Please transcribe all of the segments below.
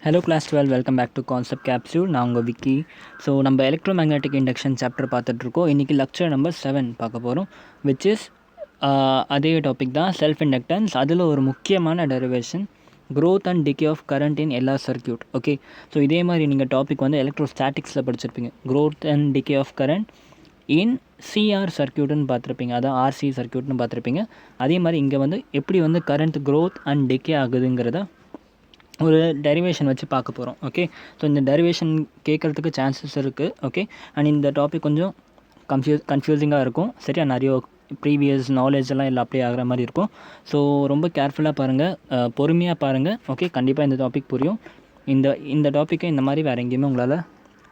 Hello class 12, welcome back to Concept Capsule. நான் உங்கள் Vicky. So நம்ம எலக்ட்ரோமேக்னெட்டிக் இண்டக்ஷன் சாப்டர் பார்த்துட்ருக்கோம். இன்றைக்கி லெக்சர் நம்பர் 7 பார்க்க போகிறோம். விச் இஸ் அதே டாபிக் தான், செல்ஃப் இண்டக்டன்ஸ். அதில் ஒரு முக்கியமான derivation, growth and decay of current in LR circuit. Okay, so இதே மாதிரி நீங்கள் டாபிக் வந்து எலக்ட்ரோஸ்டாட்டிக்ஸில் படிச்சிருப்பீங்க. growth and decay of current in CR சர்க்கியூட்னு பார்த்துருப்பீங்க, அதான் ஆர்சி சர்க்கியூட்னு பார்த்துருப்பீங்க. அதே மாதிரி இங்கே வந்து எப்படி வந்து கரண்ட் growth அண்ட் டிகே ஆகுதுங்கிறத ஒரு டெரிவேஷன் வச்சு பார்க்க போகிறோம். ஓகே, ஸோ இந்த டெரிவேஷன் கேட்குறதுக்கு சான்சஸ் இருக்குது. ஓகே, அண்ட் இந்த டாபிக் கொஞ்சம் கன்ஃபியூசிங்காக இருக்கும். சரியா, நிறைய ப்ரீவியஸ் நாலேஜ் எல்லாம் அப்ளை ஆகிற மாதிரி இருக்கும். ஸோ ரொம்ப கேர்ஃபுல்லாக பாருங்கள், பொறுமையாக பாருங்கள். ஓகே, கண்டிப்பாக இந்த டாபிக் புரியும். இந்த டாப்பிக்கை இந்த மாதிரி வேறு எங்கேயுமே உங்களால்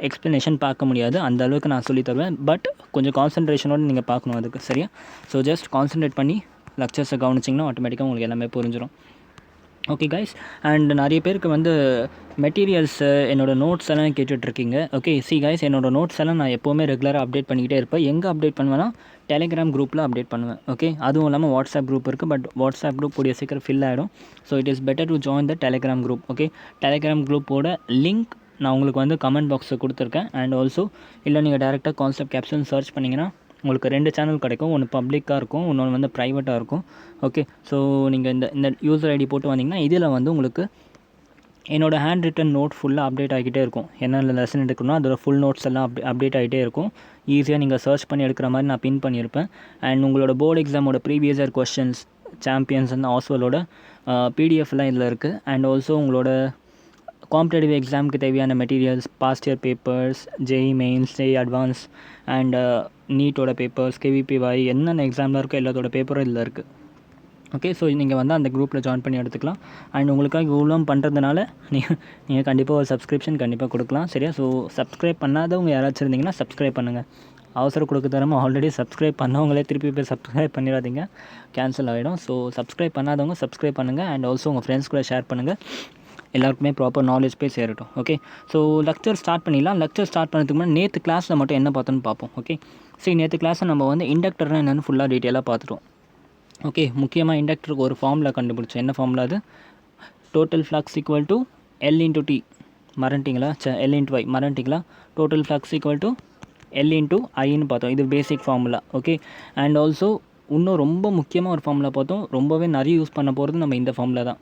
எக்ஸ்ப்ளனேஷன் பார்க்க முடியாது, அந்த அளவுக்கு நான் சொல்லி தருவேன். பட் கொஞ்சம் கான்சன்ட்ரேஷனோடு நீங்கள் பார்க்கணும் அதுக்கு. சரியா, ஸோ ஜஸ்ட் கான்சன்ட்ரேட் பண்ணி லெக்சர்ஸை கவனிச்சிங்கன்னா ஆட்டோமேட்டிக்காக உங்களுக்கு எல்லாமே புரிஞ்சிடும். ஓகே கைஸ், அண்ட் நிறைய பேருக்கு வந்து மெட்டீரியல்ஸு என்னோடய நோட்ஸ் எல்லாம் கேட்டுட்ருக்கீங்க. ஓகே, சி கைஸ், என்னோடய நோட்ஸ் எல்லாம் நான் எப்போவுமே ரெகுலராக அப்டேட் பண்ணிக்கிட்டே இருப்பேன். எங்கே அப்டேட் பண்ணுவேன்னா டெலிகிராம் குரூப்பில் அப்டேட் பண்ணுவேன். ஓகே, அதுவும் இல்லாமல் வாட்ஸ்அப் குரூப் இருக்குது, பட் வாட்ஸ்அப் குரூப் கூடிய சீக்கிரம் ஃபில் ஆகிடும். So it is better to join the Telegram group. Okay, Telegram குரூப்போட லிங்க் நான் உங்களுக்கு வந்து கமெண்ட் பாக்ஸில் கொடுத்துருக்கேன். அண்ட் ஆல்சோ இல்லை நீங்கள் டேரெக்டாக கான்செப்ட் கேப்சூல்னு சர்ச் பண்ணிங்கன்னா உங்களுக்கு 2 சேனல் கிடைக்கும். ஒன்று பப்ளிக்காக இருக்கும், இன்னொன்று வந்து ப்ரைவேட்டாக இருக்கும். ஓகே, ஸோ நீங்கள் இந்த யூசர் ஐடி போட்டு வந்தீங்கன்னா இதில் வந்து உங்களுக்கு என்னோடய ஹேண்ட் ரிட்டன் நோட் ஃபுல்லாக அப்டேட் ஆகிட்டே இருக்கும். என்ன லெசன் எடுக்கணும்னா அதோட ஃபுல் நோட்ஸ் எல்லாம் அப்டேட் ஆகிட்டே இருக்கும். ஈஸியாக நீங்கள் சர்ச் பண்ணி எடுக்கிற மாதிரி நான் பின் பண்ணியிருப்பேன். அண்ட் உங்களோட போர்டு எக்ஸாமோட previous year questions, champions and ஆஸ்வலோட பிடிஎஃப்லாம் இதில் இருக்குது. அண்ட் ஆல்சோ உங்களோட காம்படேட்டிவ் எக்ஸாமுக்கு தேவையான materials, past year papers, JEE mains, JEE advance and நீட்டோட பேப்பர்ஸ், கேவிபிஒய், என்னென்ன எக்ஸாமில் இருக்கோ எல்லாத்தோட பேப்பரும் இதில் இருக்குது. ஓகே, ஸோ நீங்கள் வந்து அந்த குரூப்பில் ஜாயின் பண்ணி எடுத்துக்கலாம். அண்ட் உங்களுக்காக இவ்வளோ பண்ணுறதுனால நீங்கள் கண்டிப்பாக ஒரு சப்ஸ்கிரிப்ஷன் கண்டிப்பாக கொடுக்கலாம். சரியா, ஸோ சப்ஸ்கிரைப் பண்ணாதவங்க யாராச்சும் இருந்தீங்கன்னா சப்ஸ்கிரைப் பண்ணுங்கள். அவசரம் கொடுக்க தரமாக ஆல்ரெடி சப்ஸ்கிரைப் பண்ணவங்களே திருப்பி போய் சப்ஸ்கிரைப் பண்ணிடாதீங்க, கேன்சல் ஆகிடும். ஸோ சப்ஸ்கிரைப் பண்ணாதவங்க சப்ஸ்கிரைப் பண்ணுங்கள். அண்ட் ஆல்சோ உங்கள் ஃப்ரெண்ட்ஸ் கூட ஷேர் பண்ணுங்கள், எல்லாருக்குமே ப்ராப்பர் நாலேஜ் போய் சேரட்டும். ஓகே, ஸோ லெக்சர் ஸ்டார்ட் பண்ணிடலாம். லெக்சர் ஸ்டார்ட் பண்ணுறதுக்கு முன்னாடி நேற்று கிளாஸில் மட்டும் என்ன பார்த்தோன்னு பார்ப்போம். ஓகே, சரி, நேற்று கிளாஸை நம்ம வந்து இண்டக்டர்னால் என்னென்னு ஃபுல்லாக டீட்டெயிலாக பார்த்துட்டோம். ஓகே, முக்கியமாக இண்டக்டருக்கு ஒரு ஃபார்முலா கண்டுபிடிச்சோம். என்ன ஃபார்முலா அது? Total flux equal to L into T, மறந்துட்டிங்களா? எல் இன்ட்டு ஒய் மறந்துட்டிங்களா? Total flux equal to L into ஐன்னு பார்த்தோம். இது basic formula. Okay, and also இன்னும் ரொம்ப முக்கியமாக ஒரு ஃபார்முலா பார்த்தோம், ரொம்பவே நிறைய யூஸ் பண்ண போகிறது நம்ம இந்த ஃபார்முலா தான்.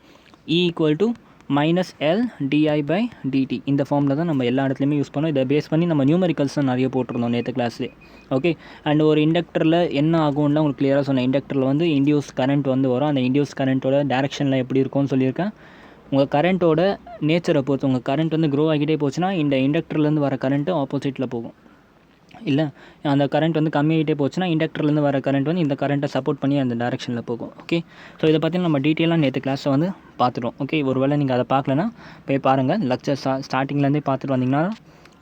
E equal to minus L DI by DT. இந்த ஃபார்மில் தான் நம்ம எல்லா இடத்துலையுமே யூஸ் பண்ணோம். இதை பேஸ் பண்ணி நம்ம நியூமெரிக்கல்ஸ் தான் நிறைய போட்டிருந்தோம் நேற்று கிளாஸ்லேயே. ஓகே, அண்ட் ஒரு இண்டக்டரில் என்ன ஆகும்னா உங்களுக்கு கிளியராக சொன்னேன். இண்டக்டரில் வந்து இண்டியூஸ் கரண்ட் வந்து வரும். அந்த இண்டியூஸ் கரண்ட்டோட டேரெக்ஷனில் எப்படி இருக்கும்னு சொல்லியிருக்கேன். உங்கள் கரண்ட்டோட நேச்சரை பொறுத்து, உங்கள் கரண்ட் வந்து க்ரோ ஆகிட்டே போச்சுன்னா இந்த இண்டக்டர்லேருந்து வர கரண்ட்டு ஆப்போசிட்டில் போகும். இல்லை, அந்த கரண்ட் வந்து கம்மியாகிட்டே போச்சுன்னா இண்டக்டர்லேருந்து வர கரண்ட் வந்து இந்த கரண்ட்டை சப்போர்ட் பண்ணி அந்த டேரெக்ஷனில் போகும். ஓகே, ஸோ இதை பற்றி நம்ம டீட்டெயிலாக நேற்று கிளாஸை வந்து பார்த்துட்டோம். ஓகே, ஒரு வேளை நீங்கள் அதை பார்க்கலன்னா போய் பாருங்கள். லெக்சர் ஸ்டார்டிங்லேருந்தே பார்த்துட்டு வந்தீங்கன்னா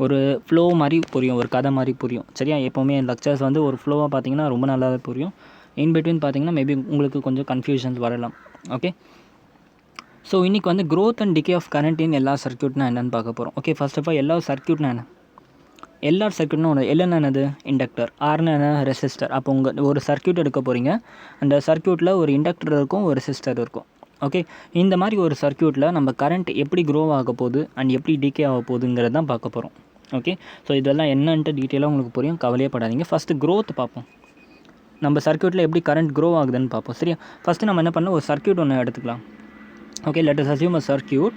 ஒரு ஃப்ளோ மாதிரி புரியும், ஒரு கதை மாதிரி புரியும். சரியா, எப்போவுமே லெக்சர்ஸ் வந்து ஒரு ஃப்ளோவாக பார்த்தீங்கன்னா ரொம்ப நல்லாவே புரியும். இன் பிட்வீன் பார்த்தீங்கன்னா மேபி உங்களுக்கு கொஞ்சம் கன்ஃபியூஷன்ஸ் வரலாம். ஓகே, ஸோ இன்றைக்கி வந்து growth and decay of current in எல்லா சர்க்யூட்னா என்னென்னு பார்க்க போகிறோம். ஓகே, ஃபர்ஸ்ட் ஆஃப் ஆல் எல்லா சர்க்யூட்னா என்ன? எல்ஆர் சர்க்யூட்னா ஒன்று, எல்னா என்னது? இண்டக்டர். ஆர்னா என்ன? ரெசிஸ்டர். அப்போ உங்கள் ஒரு சர்க்யூட் எடுக்க போகிறீங்க, அந்த சர்க்யூட்டில் ஒரு இண்டக்டர் இருக்கும், ஒரு ரெசிஸ்டர் இருக்கும். ஓகே, இந்த மாதிரி ஒரு சர்க்யூட்டில் நம்ம கரண்ட் எப்படி க்ரோ ஆக போகுது அண்ட் எப்படி டிகே ஆக போகுதுங்கிறது தான் பார்க்க போகிறோம். ஓகே, ஸோ இதெல்லாம் என்னன்ட்டு டீட்டெயிலாக உங்களுக்கு புரியும், கவலையப்படாதீங்க. ஃபஸ்ட்டு க்ரோத் பார்ப்போம். நம்ம சர்க்யூட்டில் எப்படி கரண்ட் க்ரோ ஆகுதுன்னு பார்ப்போம். சரியா, ஃபஸ்ட்டு நம்ம என்ன பண்ணலாம், ஒரு சர்க்யூட் ஒன்று எடுத்துக்கலாம். Okay, let us assume a circuit.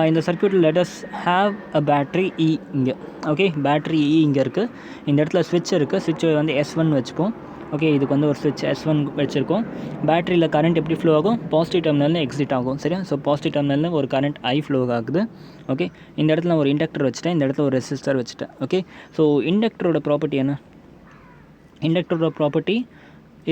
இந்த சர்க்யூட்டில் let us have a battery E இங்கே. ஓகே, பேட்ரி E இங்கே இருக்குது. இந்த இடத்துல ஸ்விட்ச் இருக்குது, ஸ்விட்சை வந்து S1 வச்சுப்போம். ஓகே, இதுக்கு வந்து ஒரு ஸ்விட்ச் S1 வச்சுருக்கோம். பேட்டரியில் கரண்ட் எப்படி ஃப்ளோ ஆகும்? பாசிட்டிவ் டெர்மினல்னு எக்ஸிட் ஆகும். சரியா, ஸோ பாசிட்டிவ் டெர்மினல்னு ஒரு கரண்ட் I ஃப்ளோ ஆகுது. ஓகே, இந்த இடத்துல ஒரு இண்டக்டர் வச்சுட்டேன், இந்த இடத்துல ஒரு ரெசிஸ்டர் வச்சுட்டேன். ஓகே, ஸோ இண்டக்டரோட ப்ராப்பர்ட்டி என்ன? இண்டக்டரோட property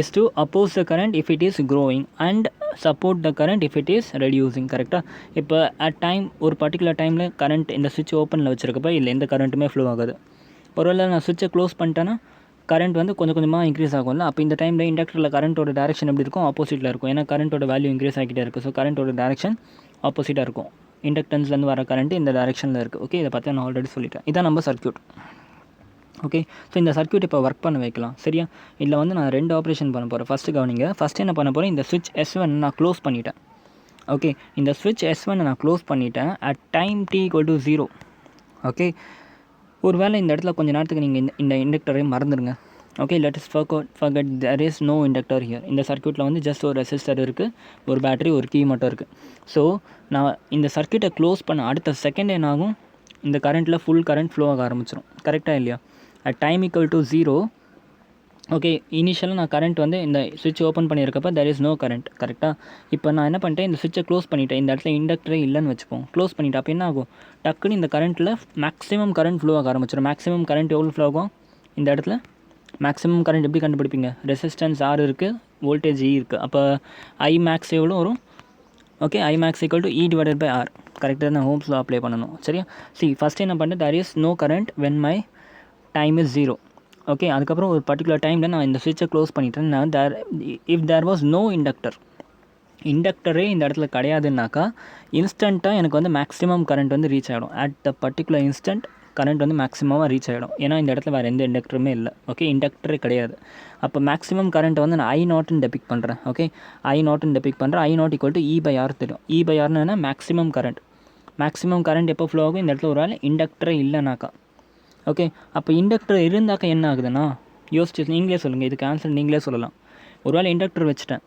is to oppose the current if it is growing and support the current if it is reducing. கரெக்டாக, இப்போ அட் டைம் ஒரு பர்டிகுலர் டைமில் கரண்ட் இந்த சுவிட்ச் ஓப்பனில் வச்சுருக்கப்போ இல்லை எந்த கரண்ட்டுமே ஃப்ளோ ஆகாது. ஒருவேளை நான் சுவிட்சை க்ளோஸ் பண்ணிட்டேன்னா கரண்ட் வந்து கொஞ்சம் கொஞ்சமாக இன்க்ரீஸ் ஆகும்ல. அப்போ இந்த டைமில் இண்டக்டரில் கரண்ட்டோட டேரெக்ஷன் எப்படி இருக்கும்? ஆப்போசிட்டில் இருக்கும். ஏன்னா கரண்ட்டோட வேல்யூ இன்க்ரீஸ் ஆகிட்டே இருக்குது. ஸோ கரண்ட்டோட டேரெக்ஷன் ஆப்போசிட்டாக இருக்கும். இண்டக்டன்ஸ்லேருந்து வர கரண்ட் இந்த டேரெக்ஷனில் இருக்குது. ஓகே, இதை பற்றி நான் ஆல்ரெடி சொல்லிட்டேன். இதான் நம்ம சர்க்யூட். ஓகே, ஸோ இந்த சர்க்யூட் இப்போ ஒர்க் பண்ண வைக்கலாம். சரியா, இதில் வந்து நான் 2 ஆப்ரேஷன் பண்ண போகிறேன். ஃபஸ்ட்டு கவனிங்க. ஃபஸ்ட்டு என்ன பண்ண போகிறேன், இந்த சுவிட்ச் S1 நான் க்ளோஸ் பண்ணிட்டேன். ஓகே, இந்த ஸ்விட்ச் S1 நான் க்ளோஸ் பண்ணிட்டேன் at time t equal to 0. Okay, ஒரு வேளை இந்த இடத்துல கொஞ்சம் நேரத்துக்கு நீங்கள் இந்த இண்டக்டரையும் மறந்துடுங்க. Okay, let us forget there is no inductor here. இந்த சர்க்யூட்டில் வந்து ஜஸ்ட் ஒரு ரெசிஸ்டர் இருக்குது, ஒரு பேட்டரி, ஒரு கீ மட்டும் இருக்குது. ஸோ நான் இந்த சர்க்யூட்டை க்ளோஸ் பண்ண அடுத்த செகண்ட் என்ன ஆகும், இந்த கரண்ட்டில் ஃபுல் கரண்ட் ஃப்ளோ ஆக ஆரம்பிச்சிடும். கரெக்டாக இல்லையா? At time equal to 0. Okay, இனிஷியலாக நான் கரண்ட் வந்து இந்த சுவிட்ச் open பண்ணியிருக்கப்போ there is no current. கரெக்டாக? இப்போ நான் என்ன பண்ணிட்டேன், இந்த சுவிட்சை க்ளோஸ் பண்ணிவிட்டேன். இந்த இடத்துல இண்டக்டரே இல்லைன்னு வச்சுப்போம். க்ளோஸ் பண்ணிவிட்டு அப்போ என்ன ஆகும், டக்குன்னு இந்த கரண்ட்டில் மேக்ஸிமம் கரண்ட் ஃப்ளோ ஆக ஆரம்பிச்சிடும். மேக்ஸிமம் கரண்ட் எவ்வளோ ஃப்ளோ ஆகும் இந்த இடத்துல? மேக்ஸிமம் கரண்ட் எப்படி கண்டுபிடிப்பீங்க? ரெசிஸ்டன்ஸ் R இருக்குது, வோல்டேஜ் E இருக்குது. அப்போ I max எவ்வளோ வரும்? Okay, I max equal to E divided by R. கரெக்டாக நான் ஹோம்ஸ் லா அப்ளை பண்ணணும். சரியா? ஃபஸ்ட்டு என்ன பண்ணிட்டு there is no current when my time is 0. Okay, அதுக்கப்புறம் ஒரு பர்டிகுலர் டைமில் நான் இந்த ஸ்விட்சை க்ளோஸ் பண்ணிட்டேன். நான் இஃப் தேர் வாஸ் நோ இண்டக்டரே இந்த இடத்துல கிடையாதுன்னாக்கா இன்ஸ்டண்ட்டாக எனக்கு வந்து மேக்ஸிமம் கரண்ட் வந்து ரீச் ஆகிடும். At the particular instant current வந்து மேக்ஸிமமாக ரீச் ஆகிடும். ஏன்னா இந்த இடத்துல வேறு எந்த இண்டக்டருமே இல்லை. ஓகே, இண்டக்டரே கிடையாது. அப்போ மேக்ஸிமம் கரண்ட் வந்து நான் I0ன்னு டெபிக் பண்ணுறேன். ஓகே, I0ன்னு டெபிக் பண்ணுறேன். I0 ஈக்குவல் டு E/R தெரியும். E/Rன்னு என்ன? Maximum current. மேக்ஸிமம் கரண்ட் எப்போ ஃப்ளோ ஆகும் இந்த இடத்துல? ஒரு வேளை இண்டக்டரே இல்லைனாக்கா. ஓகே, அப்போ இண்டக்டர் இருந்தாக்கா என்ன ஆகுதுன்னா, யோசிச்சு நீங்களே சொல்லுங்கள், இதுக்கு ஆன்சர் நீங்களே சொல்லலாம். ஒருவேளை இண்டக்டர் வச்சுட்டேன்.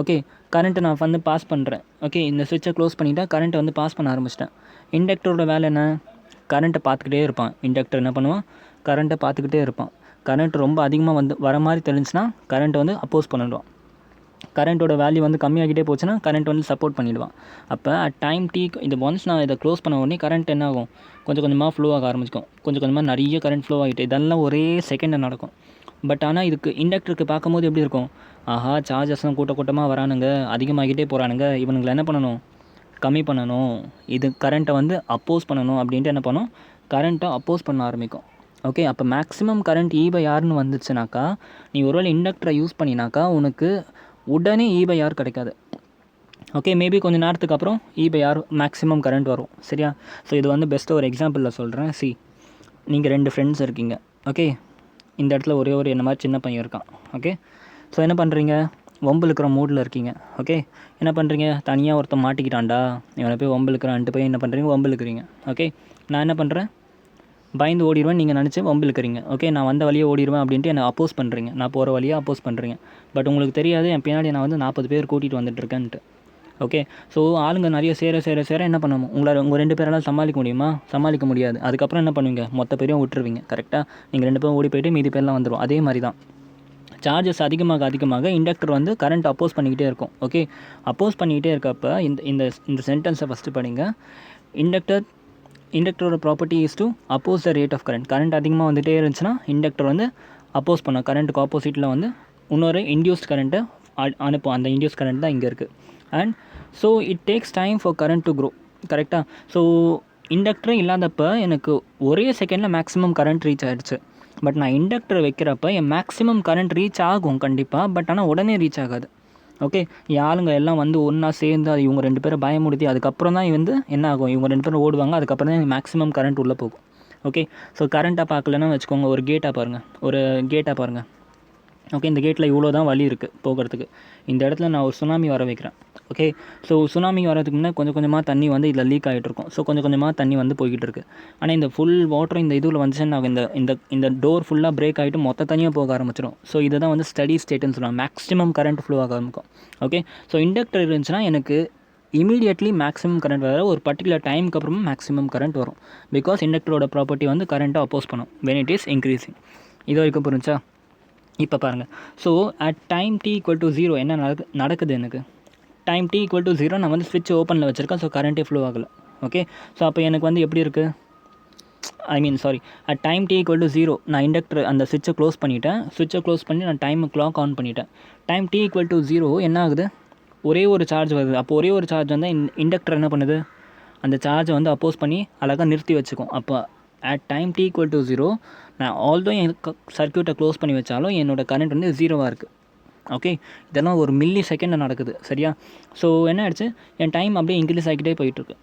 ஓகே, கரண்ட்டை நான் வந்து பாஸ் பண்ணுறேன். ஓகே, இந்த ஸ்விட்சை க்ளோஸ் பண்ணிவிட்டேன், கரண்ட்டை வந்து பாஸ் பண்ண ஆரம்பிச்சிட்டேன். இண்டக்டரோட வேலை என்ன? கரண்ட்டை பார்த்துக்கிட்டே இருப்பான். இண்டக்டர் என்ன பண்ணுவான்? கரண்ட்டை பார்த்துக்கிட்டே இருப்பான். கரண்ட் ரொம்ப அதிகமாக வந்து வர மாதிரி தெரிஞ்சுன்னா கரண்ட்டை வந்து அப்போஸ் பண்ணிடுவான். கரண்ட்டோட வேல்யூ வந்து கம்மியாகிட்டே போச்சுன்னா கரண்ட் வந்து சப்போர்ட் பண்ணிவிடுவான். அப்போ அட் டைம் t இந்த ஒன்ஸ் நான் இதை க்ளோஸ் பண்ண உடனே கரண்ட் என்ன ஆகும், கொஞ்சம் கொஞ்சமாக ஃப்ளோ ஆக ஆரம்பிக்கும். கொஞ்சம் கொஞ்சமாக நிறைய கரண்ட் ஃப்ளோ ஆகிட்டு இதெல்லாம் ஒரே செகண்டில் நடக்கும். பட் ஆனால் இதுக்கு இண்டக்டருக்கு பார்க்கும்போது எப்படி இருக்கும், ஆஹா சார்ஜஸ்லாம் கூட்டமாக வரானுங்க, அதிகமாகிட்டே போகிறானுங்க, இவனுங்களை என்ன பண்ணணும், கம்மி பண்ணணும், இது கரண்ட்டை வந்து அப்போஸ் பண்ணணும் அப்படின்ட்டு என்ன பண்ணும், கரண்ட்டை அப்போஸ் பண்ண ஆரம்பிக்கும். ஓகே, அப்போ மேக்ஸிமம் கரண்ட் E/Rன்னு வந்துச்சுனாக்கா, நீ ஒருவேளை இண்டக்டரை யூஸ் பண்ணினாக்கா உனக்கு உடனே E/R கிடைக்காது. ஓகே, மேபி கொஞ்சம் நேரத்துக்கு அப்புறம் E/R மேக்ஸிமம் கரண்ட் வரும். சரியா? ஸோ இது வந்து பெஸ்ட்டு ஒரு எக்ஸாம்பிளில் சொல்கிறேன். நீங்கள் 2 ஃப்ரெண்ட்ஸ் இருக்கீங்க. ஓகே, இந்த இடத்துல ஒரே ஒரு என்ன மாதிரி சின்ன பையன் இருக்கான். ஓகே, ஸோ என்ன பண்ணுறீங்க, வம்பிழுக்கிற மூடில் இருக்கீங்க. ஓகே, என்ன பண்ணுறீங்க, தனியாக ஒருத்தன் மாட்டிக்கிட்டான்டா, இவனை போய் வம்பிழுக்கிறான்ட்டு போய் என்ன பண்ணுறீங்க, வம்பிழுக்கிறீங்க. ஓகே, நான் என்ன பண்ணுறேன், பயந்து ஓடிடுவேன் நீங்கள் நினச்சி வம்பிழுக்கிறீங்க. ஓகே, நான் வந்த வழியே ஓடிடுவேன் அப்படின்ட்டு என்னை அப்போஸ் பண்ணுறீங்க. நான் போகிற வழியாக அப்போஸ் பண்ணுறீங்க. பட் உங்களுக்கு தெரியாது என் பின்னாடி நான் வந்து 40 பேர் கூட்டிகிட்டு வந்துட்டுருக்கேன்ட்டு. ஓகே, ஸோ ஆளுங்க நிறைய சேர என்ன பண்ணணும், உங்கள் 2 பேரால் சமாளிக்க முடியுமா? சமாளிக்க முடியாது. அதுக்கப்புறம் என்ன பண்ணுவீங்க, மொத்த பேரையும் விட்டுருவீங்க. கரெக்டாக? நீங்கள் 2 பேரும் ஓடி போய்ட்டு மீதி பேர்லாம் வந்துடும். அதே மாதிரி தான் சார்ஜஸ் அதிகமாக இண்டக்டர் வந்து கரண்ட் அப்போஸ் பண்ணிக்கிட்டே இருக்கும். ஓகே, அப்போஸ் பண்ணிக்கிட்டே இருக்கப்போ இந்த சென்டென்ஸை ஃபஸ்ட்டு படிங்க. இண்டக்டரோட property is to oppose the rate of current. Current அதிகமாக வந்துகிட்டே இருந்துச்சுன்னா இண்டக்டர் வந்து அப்போஸ் பண்ண கரண்ட்டுக்கு ஆப்போசிட்டில் வந்து இன்னொரு இன்டியூஸ்ட் கரண்ட்டை அனுப்பும். அந்த இன்டியூஸ் கரண்ட் தான் இங்கே இருக்குது. And so it takes time for current to grow. கரெக்டாக? ஸோ இண்டக்டரே இல்லாதப்போ எனக்கு ஒரே செகண்டில் மேக்ஸிமம் கரண்ட் ரீச் ஆகிடுச்சு. பட் நான் இண்டக்டர் வைக்கிறப்ப என் மேக்ஸிமம் கரண்ட் ரீச் ஆகும் கண்டிப்பாக. பட் ஆனால் உடனே ரீச் ஆகாது. ஓகே, ஆளுங்க எல்லாம் வந்து ஒன்றா சேர்ந்து அது இவங்க 2 பேரை பயமுடுத்தி அதுக்கப்புறம் தான் வந்து என்ன ஆகும், இவங்க 2 பேரும் ஓடுவாங்க. அதுக்கப்புறம் தான் மேக்ஸிமம் கரண்ட் உள்ளே போகும். ஓகே, ஸோ கரண்ட்டாக பார்க்கலன்னா வச்சுக்கோங்க, ஒரு கேட்டாக பாருங்கள். ஓகே, இந்த கேட்டில் இவ்வளோ தான் வழி இருக்குது போகிறதுக்கு. இந்த இடத்துல நான் ஒரு சுனாமி வர வைக்கிறேன். ஓகே, ஸோ சுனாமி வரதுக்கு முன்னே கொஞ்சம் கொஞ்சமாக தண்ணி வந்து இதில் லீக் ஆகிட்டு இருக்கும். ஸோ கொஞ்சம் கொஞ்சமாக தண்ணி வந்து போய்கிட்டு இருக்குது. ஆனால் இந்த ஃபுல் வாட்டர் இந்த இதில் வந்துச்சுன்னா இந்த டோர் ஃபுல்லாக பிரேக் ஆகிட்டு மொத்த தனியாக போக ஆரம்பிச்சிடும். ஸோ இதை தான் வந்து ஸ்டடி ஸ்டேட்டுன்னு சொல்லுவாங்க. மேக்ஸிமம் கரண்ட் ஃப்ளோ ஆக ஆரம்பிக்கும். ஓகே, ஸோ இண்டக்டர் இருந்துச்சுன்னா எனக்கு இமீடியட்லி மேக்ஸிமம் கரண்ட் வர ஒரு பர்டிகுலர் டைமுக்கு அப்புறமா மேக்ஸிமம் கரண்ட் வரும். பிகாஸ் இண்டக்டரோட ப்ராப்பர்ட்டி வந்து கரண்ட்டை அப்போஸ் பண்ணும் வென் இட் இஸ் இன்க்ரீஸிங். இது வரைக்கும் புரிஞ்சா? இப்போ பாருங்கள். So at time t equal to 0 என்ன நடக்குது எனக்கு, டைம் t ஈக்குவல் டு 0 நான் வந்து ஸ்விட்ச் ஓப்பனில் வச்சுருக்கேன். ஸோ கரண்ட்டே ஃப்ளோ ஆகலை. ஓகே, ஸோ அப்போ எனக்கு வந்து எப்படி இருக்குது, at time t equal to 0 நான் இண்டக்டர் அந்த ஸ்விட்சை க்ளோஸ் பண்ணி நான் டைம் கிளாக் ஆன் பண்ணிட்டேன். டைம் t ஈக்குவல் டு 0 என்ன ஆகுது, ஒரே ஒரு சார்ஜ் வருது. அப்போ ஒரே ஒரு சார்ஜ் வந்து இண்டக்டர் என்ன பண்ணுது, அந்த சார்ஜை வந்து அப்போஸ் பண்ணி அழகாக நிறுத்தி வச்சுக்கும். அப்போ at time t equal to 0 நான் ஆல்தோ என் சர்க்யூட்டை க்ளோஸ் பண்ணி வச்சாலும் என்னோடய கரண்ட் வந்து 0வாக இருக்குது. ஓகே, இதெல்லாம் ஒரு மில்லி செகண்டில் நடக்குது. சரியா? ஸோ என்ன ஆகிடுச்சு, என் டைம் அப்படியே இன்க்ரீஸ் ஆகிக்கிட்டே போயிட்டுருக்கு.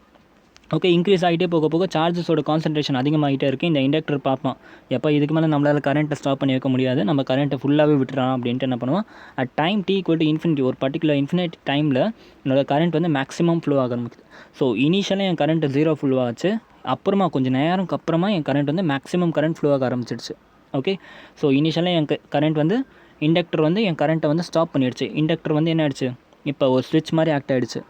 ஓகே, இன்க்ரீஸ் ஆகிட்டே போக போக சார்ஜஸோட கான்சன்ட்ரேஷன் அதிகமாகிட்டே இருக்குது. இந்த இண்டக்டர் பார்ப்பான், எப்போ இதுக்கு மேலே நம்மளால் கரண்ட்டை ஸ்டாப் பண்ணி வைக்க முடியாது, நம்ம கரண்ட்டை ஃபுல்லாகவே விட்டுறலாம் அப்படின்ட்டு என்ன பண்ணுவோம், at time t equal to infinity, ஒரு பர்டிகுலர் இன்ஃபினிட் டைமில் என்னோட கரண்ட் வந்து மேக்ஸிமம் ஃப்ளோ ஆக ஆரம்பிக்குது. ஸோ இனிஷியலாக என் கரண்ட்டு 0 ஃப்ளோ ஆச்சு, அப்புறமா கொஞ்சம் நேரம்க்கு அப்புறமா என் கரண்ட் வந்து மேக்ஸிமம் கரண்ட் ஃப்ளோ ஆக ஆரம்பிச்சிடுச்சு. ஓகே, ஸோ இனிஷியலாக என் கரண்ட் வந்து இண்டக்டர் வந்து என் கரண்ட்டை வந்து ஸ்டாப் பண்ணிடுச்சு. இண்டக்டர் வந்து என்ன ஆயிடுச்சு, இப்போ ஒரு ஸ்விட்ச் மாதிரி ஆக்ட் ஆகிடுச்சு.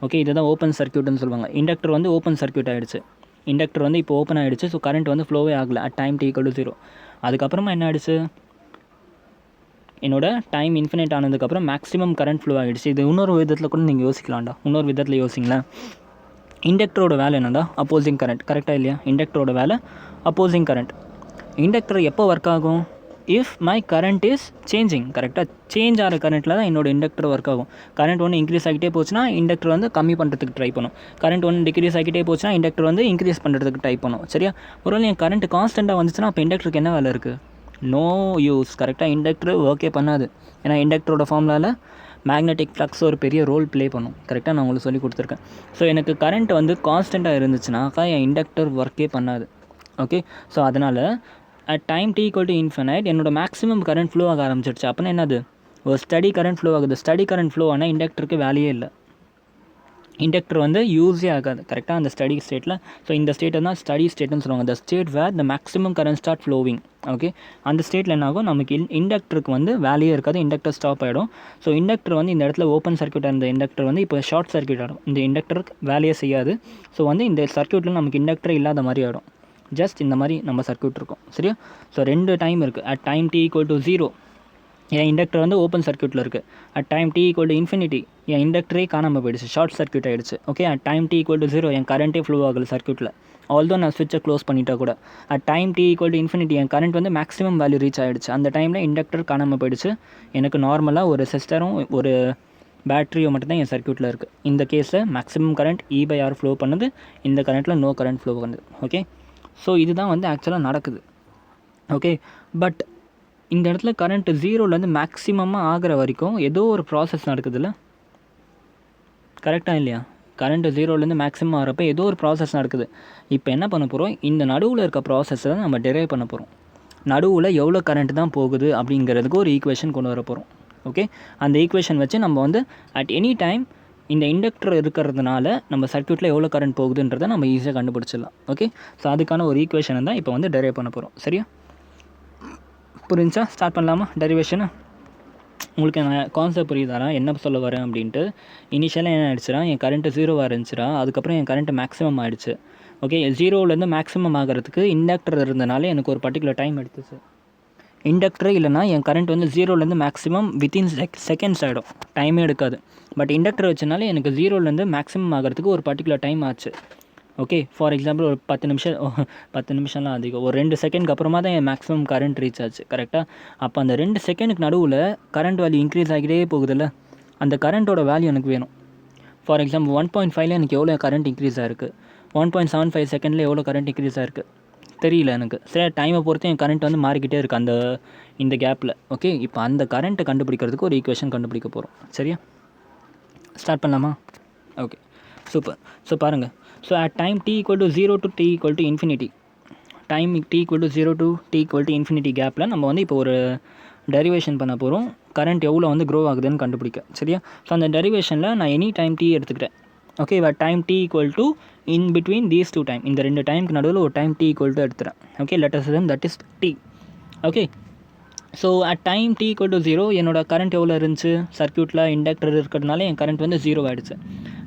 ஓகே, இதுதான் ஓப்பன் சர்க்யூட்னு சொல்லுவாங்க. இண்டக்டர் வந்து ஓப்பன் சர்க்யூட் ஆகிடுச்சு. இண்டக்டர் வந்து இப்போ ஓப்பன் ஆகிடுச்சு. ஸோ கரண்ட் வந்து ஃப்ளோவே ஆகலை at time t equal to 0. அதுக்கப்புறமா என்ன ஆகிடுச்சு, என்னோட டைம் இன்ஃபினிட் ஆனதுக்கப்புறம் மேக்ஸிமம் கரண்ட் ஃப்ளோ ஆகிடுச்சு. இது இன்னொரு விதத்தில் கூட நீங்கள் யோசிக்கலாம்டா. இன்னொரு விதத்தில் யோசிங்களேன். இண்டக்டரோட வேலை என்னடா, அப்போசிங் கரண்ட். கரெக்டாக இல்லையா? இண்டக்டரோட வேலை அப்போசிங் கரண்ட். இண்டக்டர் எப்போ ஒர்க் ஆகும், if my current is changing. கரெக்டாக சேஞ்ச் ஆகிற கரண்ட்டில் தான் என்னோட இண்டக்டர் ஒர்க் ஆகும். கரண்ட் ஒன்று இன்க்ரீஸ் ஆகிட்டே போச்சுன்னா இண்டக்டர் வந்து கம்மி பண்ணுறதுக்கு ட்ரை பண்ணும். கரண்ட் ஒன்று டிக்ரீஸ் ஆகிட்டே போச்சுன்னா இண்டக்டர் வந்து இன்க்ரீஸ் பண்ணுறதுக்கு ட்ரை பண்ணும். சரியா? ஒருவேளை என் கரண்ட் கான்ஸ்டண்ட்டாக வந்துச்சுன்னா அப்போ இண்டக்டருக்கு என்ன வேலை இருக்குது, நோ யூஸ். கரெக்டாக இண்டக்டர் ஒர்க்கே பண்ணாது. ஏன்னா இண்டக்டரோட ஃபார்முலாவில் மேக்னெட்டிக் ஃப்ளக்ஸ் ஒரு பெரிய ரோல் ப்ளே பண்ணும். கரெக்டாக நான் உங்களுக்கு சொல்லி கொடுத்துருக்கேன். ஸோ எனக்கு கரண்ட் வந்து கான்ஸ்டண்ட்டாக இருந்துச்சுனாக்கா என் இண்டக்டர் ஒர்க்கே பண்ணாது. ஓகே, ஸோ அதனால் at time t equal to infinite என்னோட மேக்ஸிமம் கரண்ட் ஃப்ளோ ஆக ஆரம்பிச்சிடுச்சு. அப்படின்னா என்னது, ஒரு ஸ்டடி கரண்ட் ஃப்ளோ ஆகுது. ஸ்டடி கரண்ட் ஃப்ளோ ஆனால் இண்டக்டருக்கு வேலையே இல்லை, இண்டக்டர் வந்து யூஸே ஆகாது. கரெக்டாக அந்த ஸ்டடி ஸ்டேட்டில். ஸோ இந்த ஸ்டேட்டை தான் ஸ்டடி ஸ்டேட்னு சொல்லுவாங்க. The state where the maximum current start flowing. Okay, அந்த ஸ்டேட்டில் என்ன ஆகும், நமக்கு இண்டக்டருக்கு வந்து வேலையே இருக்காது, இண்டக்டர் ஸ்டாப் ஆகிடும். ஸோ இண்டக்டர் வந்து இந்த இடத்துல ஓப்பன் சர்க்யூட்டாக இருந்த இண்டக்டர் வந்து இப்போ ஷார்ட் சர்க்யூட் ஆகிடும். இந்த இண்டக்டருக்கு வேலையே செய்யாது. ஸோ வந்து இந்த சர்க்யூட்டில் நமக்கு இண்டக்டரே இல்லாத மாதிரி ஆகிடும். ஜஸ்ட் இந்த மாதிரி நம்ம சர்க்யூட் இருக்கும். சரியா? ஸோ 2 டைம் இருக்குது. At time t equal to 0 என் இண்டக்டர் வந்து ஓப்பன் சர்க்யூட்டில் இருக்குது. At time t equal to infinity என் இண்டக்டரே காணாமல் போயிடுச்சு, ஷார்ட் சர்க்யூட் ஆகிடுச்சு. Okay, at time t equal to 0 என் கரண்ட்டே ஃப்ளோ ஆகலை சர்க்யூட்டில், ஆல்தோ நான் ஸ்விட்சை க்ளோஸ் பண்ணிட்டா கூட. At time t equal to infinity என் கரண்ட் வந்து மேக்ஸிமம் வேல்யூ ரீச் ஆகிடுச்சு. அந்த டைமில் இண்டக்டர் காணாமல் போயிடுச்சு. எனக்கு நார்மலாக ஒரு ரெசிஸ்டரும் ஒரு பேட்டரியோ மட்டும்தான் என் சர்க்யூட்டில் இருக்குது. இந்த கேஸில் மேக்ஸிமம் கரண்ட் E/R ஃப்ளோ பண்ணுது, இந்த கரண்ட்டில் நோ கரண்ட் ஃப்ளோ பண்ணுது. ஓகே, ஸோ இதுதான் வந்து ஆக்சுவலாக நடக்குது. ஓகே, பட் இந்த இடத்துல கரண்ட் 0லேருந்து மேக்ஸிமமாக ஆகிற வரைக்கும் ஏதோ ஒரு ப்ராசஸ் நடக்குதுல்ல. கரெக்டாக இல்லையா? கரண்ட் 0லேருந்து மேக்ஸிமம் ஆகிறப்ப ஏதோ ஒரு ப்ராசஸ் நடக்குது. இப்போ என்ன பண்ண போகிறோம், இந்த நடுவில் இருக்க ப்ராசஸை தான் நம்ம டெரைவ் பண்ண போகிறோம். நடுவில் எவ்வளோ கரண்ட் தான் போகுது அப்படிங்கிறதுக்கு ஒரு ஈக்குவேஷன் கொண்டு வர போகிறோம். ஓகே, அந்த ஈக்குவேஷன் வச்சு நம்ம வந்து அட் எனி டைம் இந்த இண்டக்டர் இருக்கிறதுனால நம்ம சர்க்யூட்டில் எவ்வளோ கரண்ட் போகுதுன்றதை நம்ம ஈஸியாக கண்டுபிடிச்சிடலாம். ஓகே, ஸோ அதுக்கான ஒரு ஈக்குவேஷனை தான் இப்போ வந்து டெரைவ் பண்ண போகிறோம். சரியா? புரிஞ்சா? ஸ்டார்ட் பண்ணலாமா டெரிவேஷனை? உங்களுக்கு நான் கான்செப்ட் புரியுதாரா என்ன சொல்ல வரேன் அப்படின்ட்டு? இனிஷியலாக என்ன ஆகிடுச்சுனா என் கரண்ட்டு 0வாக இருந்துச்சுரா, அதுக்கப்புறம் என் கரண்ட்டு மேக்ஸிமம் ஆகிடுச்சு. ஓகே, 0லேருந்து மேக்ஸிமம் ஆகிறதுக்கு இண்டக்டர் இருந்தனால எனக்கு ஒரு பர்டிகுலர் டைம் எடுத்துச்சு. இண்டக்டரே இல்லைனா என் கரண்ட் வந்து 0லேருந்து மேக்ஸிமம் வித்தின் செகண்ட்ஸ் ஆகிடும், டைமே எடுக்காது. பட் இண்டக்டர் வச்சனால எனக்கு 0லேருந்து மேக்ஸிமம் ஆகிறதுக்கு ஒரு பர்டிகுலர் டைம் ஆச்சு. ஓகே, ஃபார் எக்ஸாம்பிள் ஒரு 10 நிமிஷம்லாம் அதிகம், ஒரு 2 செகண்ட்க்கு அப்புறமா தான் என் மேக்ஸிமம் கரண்ட் ரீச் ஆச்சு. கரெக்டாக? அப்போ அந்த 2 செகண்டுக்கு நடுவில் கரண்ட் வேல்யூ இன்க்ரீஸ் ஆகிட்டே போகுதில்ல, அந்த கரண்ட்டோட வேல்யூ எனக்கு வேணும். ஃபார் எக்ஸாம்பிள் 1.5ல் எனக்கு எவ்வளோ கரண்ட் இன்க்ரீஸ் ஆகிருக்கு, 1.75 செகண்டில் எவ்வளோ கரண்ட் இன்க்ரீஸ் ஆகிருக்கு தெரியல எனக்கு. சரி, டைமை பொறுத்து என் கரண்ட் வந்து மாறிக்கிட்டே இருக்குது இந்த கேப்பில். ஓகே, இப்போ அந்த கரண்ட்டை கண்டுபிடிக்கிறதுக்கு ஒரு ஈக்குவேஷன் கண்டுபிடிக்க போகிறோம். சரியா? ஸ்டார்ட் பண்ணலாமா? Okay, super. ஸோ பாருங்கள், so at time t equal to 0 to t equal to infinity, time t equal to 0 to t equal to infinity கேப்பில் நம்ம வந்து இப்போ ஒரு டெரிவேஷன் பண்ண போகிறோம், கரண்ட் எவ்வளோ வந்து க்ரோ ஆகுதுன்னு கண்டுபிடிக்க. சரியா? ஸோ அந்த டெரிவேஷனில் நான் எனி டைம் t எடுத்துக்கிட்டேன். Okay, time t equal to in between these 2 time, இந்த 2 டைமுக்கு நடுவில் ஒரு டைம் t ஈக்குவல் டு எடுத்துகிறேன். Okay, let us assume that is t. Okay, so at time t equal to 0 என்னோட கரண்ட் எவ்வளோ இருந்துச்சு, சர்க்யூட்டில் இண்டக்டர் இருக்கிறதுனால என் கரண்ட் வந்து 0 ஆகிடுச்சு.